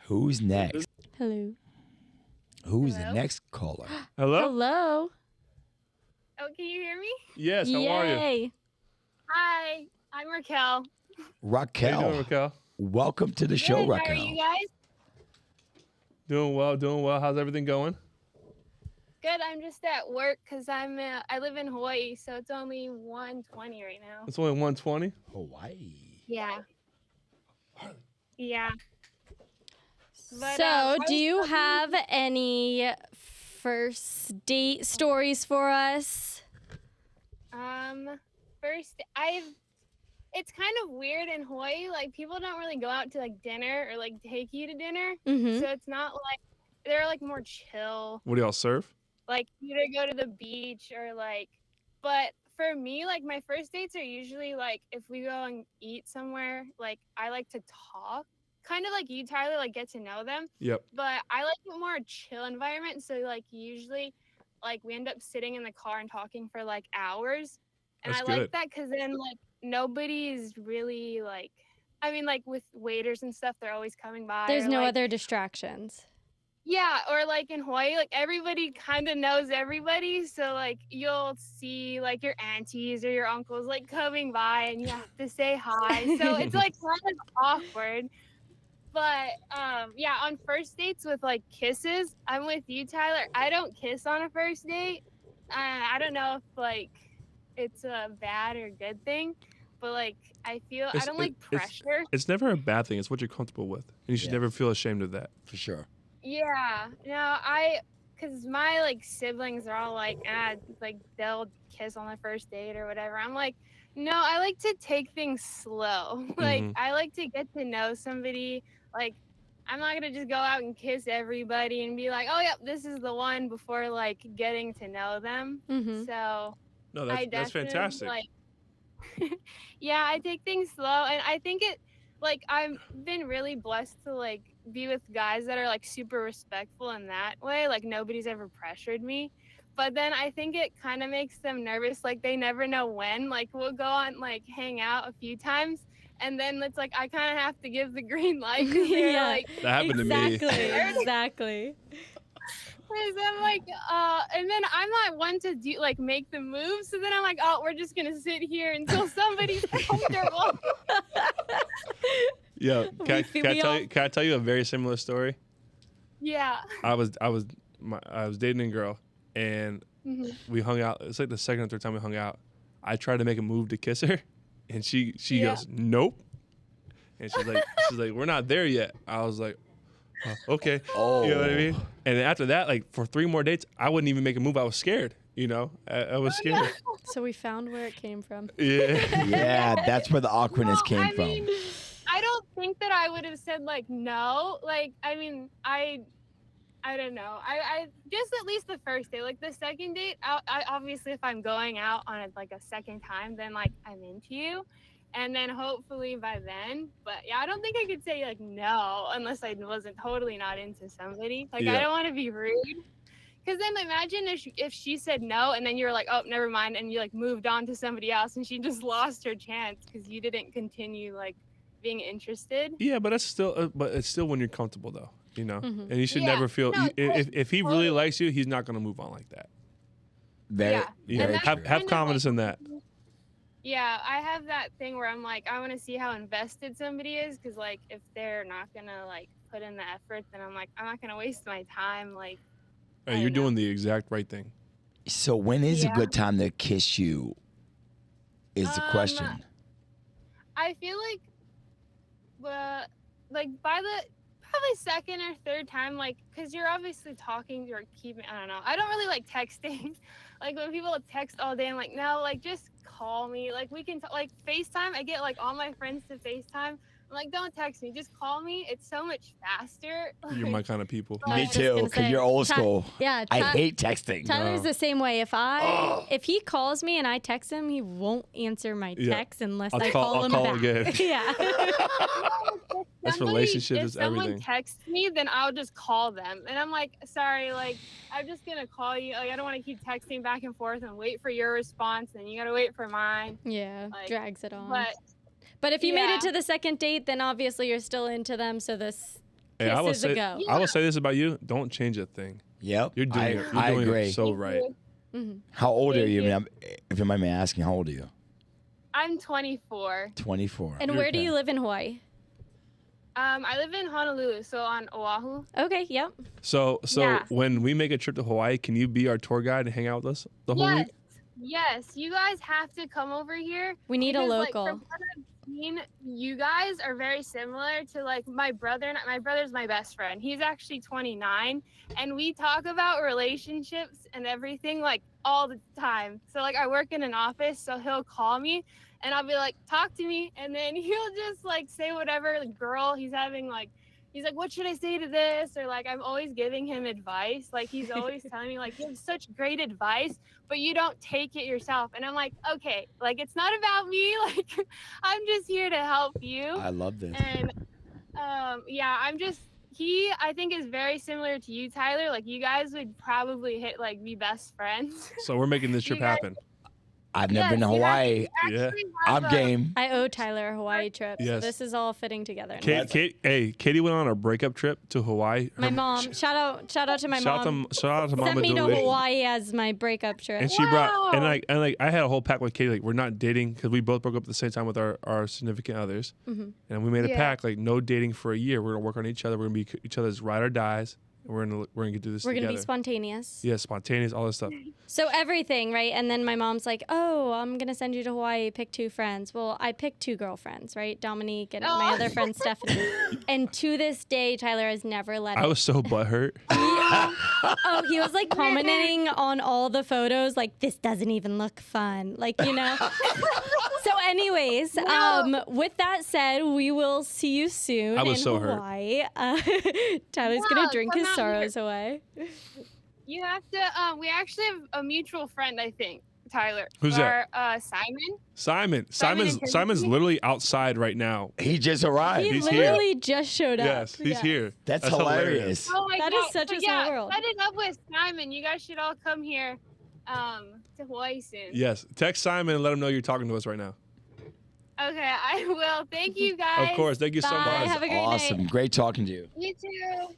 [SPEAKER 4] Who's next?
[SPEAKER 2] Hello.
[SPEAKER 4] Who's the
[SPEAKER 6] Hello?
[SPEAKER 4] next caller?
[SPEAKER 1] Hello.
[SPEAKER 2] Hello.
[SPEAKER 6] Oh, can you hear me?
[SPEAKER 1] Yes. How are you?
[SPEAKER 2] Yay.
[SPEAKER 6] Hi, I'm Raquel.
[SPEAKER 1] How you
[SPEAKER 4] Raquel.
[SPEAKER 1] doing, Raquel?
[SPEAKER 4] Welcome to the show,
[SPEAKER 6] Good,
[SPEAKER 4] Raquel.
[SPEAKER 6] How are you guys?
[SPEAKER 1] Doing well. How's everything going?
[SPEAKER 6] Good. I'm just at work because I live in Hawaii, so it's only 1:20 right now.
[SPEAKER 1] It's only 1:20.
[SPEAKER 4] Hawaii.
[SPEAKER 6] Yeah. Yeah. But,
[SPEAKER 2] So,
[SPEAKER 6] I
[SPEAKER 2] do
[SPEAKER 6] was
[SPEAKER 2] you
[SPEAKER 6] talking-
[SPEAKER 2] have any first date stories for us?
[SPEAKER 6] First, it's kind of weird in Hawaii. Like, people don't really go out to like dinner or like take you to dinner.
[SPEAKER 2] Mm-hmm.
[SPEAKER 6] So it's not like they're like more chill.
[SPEAKER 1] What do y'all serve?
[SPEAKER 6] Like, either go to the beach or like. But for me, like my first dates are usually like if we go and eat somewhere. Like, I like to talk, kind of like you, Tyler. Like, get to know them.
[SPEAKER 1] Yep.
[SPEAKER 6] But I like a more chill environment. So like usually, like we end up sitting in the car and talking for like hours. And
[SPEAKER 1] That's
[SPEAKER 6] I like
[SPEAKER 1] good.
[SPEAKER 6] that because then like nobody's really like, I mean, like with waiters and stuff, they're always coming by.
[SPEAKER 2] There's
[SPEAKER 6] or,
[SPEAKER 2] no
[SPEAKER 6] like,
[SPEAKER 2] other distractions.
[SPEAKER 6] Yeah, or like in Hawaii, like everybody kind of knows everybody. So like you'll see like your aunties or your uncles like coming by and you have to say hi. So it's like kind of awkward. But yeah, on first dates with like kisses, I'm with you, Tyler. I don't kiss on a first date. I don't know if like it's a bad or good thing, but like I feel I don't like pressure.
[SPEAKER 1] It's never a bad thing. It's what you're comfortable with, and you should
[SPEAKER 4] Yeah.
[SPEAKER 1] never feel ashamed of that.
[SPEAKER 4] For sure.
[SPEAKER 6] Yeah, no, cause my like siblings are all like, like they'll kiss on the first date or whatever. I'm like, no, I like to take things slow. Like
[SPEAKER 1] Mhm.
[SPEAKER 6] I like to get to know somebody. Like I'm not gonna just go out and kiss everybody and be like, oh yep, this is the one before like getting to know them.
[SPEAKER 2] Mm-hmm.
[SPEAKER 6] So
[SPEAKER 1] No,
[SPEAKER 6] I
[SPEAKER 1] that's
[SPEAKER 6] definitely,
[SPEAKER 1] fantastic.
[SPEAKER 6] Like, yeah, I take things slow, and I think it like I've been really blessed to like be with guys that are like super respectful in that way. Like nobody's ever pressured me, but then I think it kind of makes them nervous. Like they never know when. Like we'll go on like hang out a few times, and then it's like I kind of have to give the green light. 'Cause they're,
[SPEAKER 2] Yeah.
[SPEAKER 6] like,
[SPEAKER 1] That happened to me.
[SPEAKER 2] Exactly.
[SPEAKER 6] Because I'm like, and then I'm not one to do like make the move. So then I'm like, oh, we're just gonna sit here until somebody's comfortable.
[SPEAKER 1] Yeah. Can
[SPEAKER 2] we
[SPEAKER 1] I tell you a very similar story?
[SPEAKER 6] Yeah.
[SPEAKER 1] I was dating a girl, and
[SPEAKER 6] Mhm.
[SPEAKER 1] we hung out. It's like the second or third time we hung out. I tried to make a move to kiss her, and she
[SPEAKER 6] Yeah.
[SPEAKER 1] goes, nope. And she's like, we're not there yet. I was like, okay.
[SPEAKER 4] Oh.
[SPEAKER 1] You know what I mean? And then after that, like for 3 more dates, I wouldn't even make a move. I was scared. You know, I was scared.
[SPEAKER 2] So we found where it came from.
[SPEAKER 1] Yeah.
[SPEAKER 4] Yeah, that's where the awkwardness came
[SPEAKER 6] I
[SPEAKER 4] from.
[SPEAKER 6] mean, I don't think that I would have said like no. Like, I mean, I don't know. I just at least the first date. Like the second date, I obviously if I'm going out on it like a second time, then like I'm into you. And then hopefully by then, but yeah, I don't think I could say like no unless I wasn't totally not into somebody. Like
[SPEAKER 1] Yeah.
[SPEAKER 6] I don't want to be rude. Because then imagine if she said no and then you're like, oh, never mind, and you like moved on to somebody else and she just lost her chance because you didn't continue like being interested.
[SPEAKER 1] Yeah, but it's still when you're comfortable though, you know.
[SPEAKER 2] Mhm.
[SPEAKER 1] And you should
[SPEAKER 6] Yeah.
[SPEAKER 1] never feel
[SPEAKER 6] No,
[SPEAKER 1] if he really
[SPEAKER 6] totally.
[SPEAKER 1] likes you, he's not gonna move on like that.
[SPEAKER 4] Very,
[SPEAKER 6] Yeah.
[SPEAKER 1] You
[SPEAKER 4] very
[SPEAKER 1] know,
[SPEAKER 6] that's
[SPEAKER 1] have
[SPEAKER 4] true.
[SPEAKER 6] kind of
[SPEAKER 1] confidence
[SPEAKER 6] like-
[SPEAKER 1] in that.
[SPEAKER 6] Yeah, I have that thing where I'm like, I want to see how invested somebody is because like if they're not gonna like put in the effort, then I'm like, I'm not gonna waste my time. Like, I
[SPEAKER 1] You're
[SPEAKER 6] don't know.
[SPEAKER 1] doing the exact right thing.
[SPEAKER 4] So when is a
[SPEAKER 6] Yeah.
[SPEAKER 4] good time to kiss you? Is the question.
[SPEAKER 6] I feel like, like by the probably second or third time, like, cause you're obviously talking, you're keeping. I don't know. I don't really like texting. Like when people text all day, I'm like, no, like just call me. Like we can like FaceTime. I get like all my friends to FaceTime, I'm like, don't text me, just call me. It's so much faster.
[SPEAKER 1] You're my kind of people.
[SPEAKER 2] I
[SPEAKER 4] Me
[SPEAKER 2] was just
[SPEAKER 4] too,
[SPEAKER 2] gonna
[SPEAKER 4] because
[SPEAKER 2] say,
[SPEAKER 4] you're old school.
[SPEAKER 2] Yeah,
[SPEAKER 4] I hate texting.
[SPEAKER 2] Tyler's the same way. If he calls me and I text him, he won't answer my
[SPEAKER 1] Yeah.
[SPEAKER 2] text unless
[SPEAKER 1] I'll
[SPEAKER 2] I
[SPEAKER 1] call-
[SPEAKER 2] call
[SPEAKER 1] I'll
[SPEAKER 2] him
[SPEAKER 1] call
[SPEAKER 2] back.
[SPEAKER 1] again.
[SPEAKER 2] Yeah.
[SPEAKER 1] That's
[SPEAKER 6] Somebody-
[SPEAKER 1] relationships,
[SPEAKER 6] If
[SPEAKER 1] it's
[SPEAKER 6] someone
[SPEAKER 1] everything.
[SPEAKER 6] texts me, then I'll just call them, and I'm like, sorry, like I'm just gonna call you. Like I don't want to keep texting back and forth and wait for your response, and you gotta wait for mine.
[SPEAKER 2] Yeah,
[SPEAKER 6] Like,
[SPEAKER 2] drags it on.
[SPEAKER 6] But
[SPEAKER 2] But if you made
[SPEAKER 6] Yeah.
[SPEAKER 2] it to the second date, then obviously you're still into them. So this
[SPEAKER 1] Hey, I will
[SPEAKER 2] kiss is a
[SPEAKER 1] say,
[SPEAKER 2] go.
[SPEAKER 1] I will say this about you: don't change a thing.
[SPEAKER 4] Yep.
[SPEAKER 1] You're doing
[SPEAKER 4] I,
[SPEAKER 1] it. You're
[SPEAKER 4] I
[SPEAKER 1] doing
[SPEAKER 4] agree.
[SPEAKER 1] it so right.
[SPEAKER 4] How old are
[SPEAKER 6] Thank
[SPEAKER 4] you?
[SPEAKER 6] you.
[SPEAKER 4] I mean, if you mind me asking, how old are you?
[SPEAKER 6] I'm 24.
[SPEAKER 4] 24.
[SPEAKER 2] And
[SPEAKER 1] You're
[SPEAKER 2] where do
[SPEAKER 4] okay.
[SPEAKER 2] you live in Hawaii?
[SPEAKER 6] I live in Honolulu, so on Oahu.
[SPEAKER 2] Okay, yep.
[SPEAKER 1] So
[SPEAKER 6] Yeah.
[SPEAKER 1] when we make a trip to Hawaii, can you be our tour guide and hang out with us the whole
[SPEAKER 6] Yes,
[SPEAKER 1] week?
[SPEAKER 6] yes, you guys have to come over here.
[SPEAKER 2] We need a
[SPEAKER 6] because,
[SPEAKER 2] local.
[SPEAKER 6] Like, from what I've seen, you guys are very similar to like my brother. My brother's my best friend. He's actually 29, and we talk about relationships and everything like all the time. So like I work in an office, so he'll call me, and I'll be like, talk to me, and then he'll just like say whatever girl he's having like. He's like, what should I say to this? Or like, I'm always giving him advice. Like, he's always telling me, like, you have such great advice, but you don't take it yourself. And I'm like, okay, like, it's not about me. Like, I'm just here to help you.
[SPEAKER 4] I love this.
[SPEAKER 6] And yeah, I think is very similar to you, Tyler. Like, you guys would probably be best friends.
[SPEAKER 1] So we're making this trip
[SPEAKER 6] You guys-
[SPEAKER 1] happen.
[SPEAKER 4] I've never been to
[SPEAKER 6] Yes, you
[SPEAKER 4] Hawaii.
[SPEAKER 6] actually have
[SPEAKER 4] I'm game.
[SPEAKER 2] I owe Tyler a Hawaii trip.
[SPEAKER 1] Yes.
[SPEAKER 2] So this is all fitting together.
[SPEAKER 1] Katie went on a breakup trip to Hawaii.
[SPEAKER 2] My mom, shout out to my
[SPEAKER 1] Shout
[SPEAKER 2] mom.
[SPEAKER 1] out to Mama
[SPEAKER 2] Sent me to
[SPEAKER 1] Dooley.
[SPEAKER 2] Hawaii as my breakup trip.
[SPEAKER 1] And she brought and
[SPEAKER 6] Wow.
[SPEAKER 1] like I had a whole pack with Katie. Like we're not dating because we both broke up at the same time with our significant others, and we made a
[SPEAKER 6] Yeah.
[SPEAKER 1] pact like no dating for a year. We're gonna work on each other. We're gonna be each other's ride or dies. And we're gonna do this
[SPEAKER 2] We're
[SPEAKER 1] together.
[SPEAKER 2] gonna be spontaneous.
[SPEAKER 1] Yeah, spontaneous, all this stuff.
[SPEAKER 2] So everything, right? And then my mom's like, "Oh, I'm gonna send you to Hawaii. Pick 2 friends." Well, I picked 2 girlfriends, right? Dominique and my
[SPEAKER 6] Oh.
[SPEAKER 2] other friend Stephanie. And to this day, Tyler has never let
[SPEAKER 1] I
[SPEAKER 2] it.
[SPEAKER 1] was so butthurt.
[SPEAKER 2] Oh, he was like commenting on all the photos, like this doesn't even look fun, like you know. So, anyways, with that said, we will see you soon
[SPEAKER 1] I was
[SPEAKER 2] in
[SPEAKER 1] so hurt.
[SPEAKER 2] Hawaii. Tyler's gonna
[SPEAKER 6] Yeah,
[SPEAKER 2] drink
[SPEAKER 6] come
[SPEAKER 2] his
[SPEAKER 6] out
[SPEAKER 2] sorrows away.
[SPEAKER 6] You have to. We actually have a mutual friend, I think, Tyler.
[SPEAKER 1] Who's that?
[SPEAKER 6] Simon.
[SPEAKER 1] Simon's
[SPEAKER 6] and
[SPEAKER 1] literally outside right now.
[SPEAKER 4] He just arrived.
[SPEAKER 2] He
[SPEAKER 1] He's here.
[SPEAKER 2] literally just showed up.
[SPEAKER 1] Yes, he's here.
[SPEAKER 4] That's hilarious.
[SPEAKER 6] Oh my
[SPEAKER 2] That
[SPEAKER 6] God.
[SPEAKER 2] is such
[SPEAKER 6] So
[SPEAKER 2] a small
[SPEAKER 6] yeah,
[SPEAKER 2] world.
[SPEAKER 6] Set it up with Simon. You guys should all come here to Hawaii soon.
[SPEAKER 1] Yes, text Simon and let him know you're talking to us right now.
[SPEAKER 6] Okay, I will. Thank you guys.
[SPEAKER 1] Of course, thank you so
[SPEAKER 2] Bye.
[SPEAKER 1] much.
[SPEAKER 2] Have a great
[SPEAKER 4] Awesome.
[SPEAKER 2] night.
[SPEAKER 4] Great talking to you.
[SPEAKER 6] You too.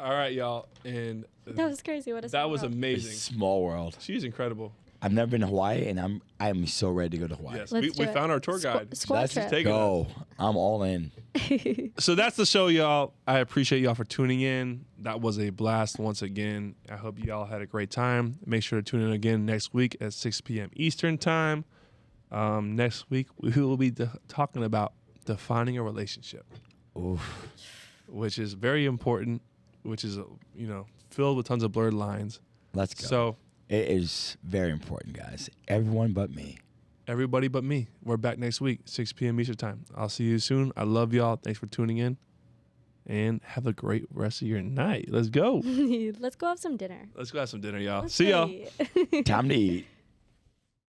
[SPEAKER 1] All right, y'all, and
[SPEAKER 2] That was crazy. What a
[SPEAKER 1] that was
[SPEAKER 2] small world.
[SPEAKER 1] amazing.
[SPEAKER 4] Small world.
[SPEAKER 1] She's incredible.
[SPEAKER 4] I've never been to Hawaii, and I'm so ready to go to Hawaii.
[SPEAKER 1] Yes,
[SPEAKER 2] Let's
[SPEAKER 1] we
[SPEAKER 2] do it.
[SPEAKER 1] found our tour guide.
[SPEAKER 2] Squad
[SPEAKER 4] Let's
[SPEAKER 2] trip.
[SPEAKER 1] take it.
[SPEAKER 4] go. I'm all in.
[SPEAKER 1] So that's the show, y'all. I appreciate y'all for tuning in. That was a blast once again. I hope y'all had a great time. Make sure to tune in again next week at 6 p.m. Eastern time. Next week, we will be talking about defining a relationship,
[SPEAKER 4] Oof.
[SPEAKER 1] which is very important, which is, filled with tons of blurred lines.
[SPEAKER 4] Let's go.
[SPEAKER 1] So
[SPEAKER 4] It is very important, guys. Everyone but me.
[SPEAKER 1] everybody but me. We're back next week, 6 p.m. Eastern time. I'll see you soon. I love y'all. Thanks for tuning in. And have a great rest of your night. Let's go.
[SPEAKER 2] Let's go have some dinner.
[SPEAKER 1] Let's go have some dinner, y'all. See y'all.
[SPEAKER 2] Right.
[SPEAKER 4] Time to eat.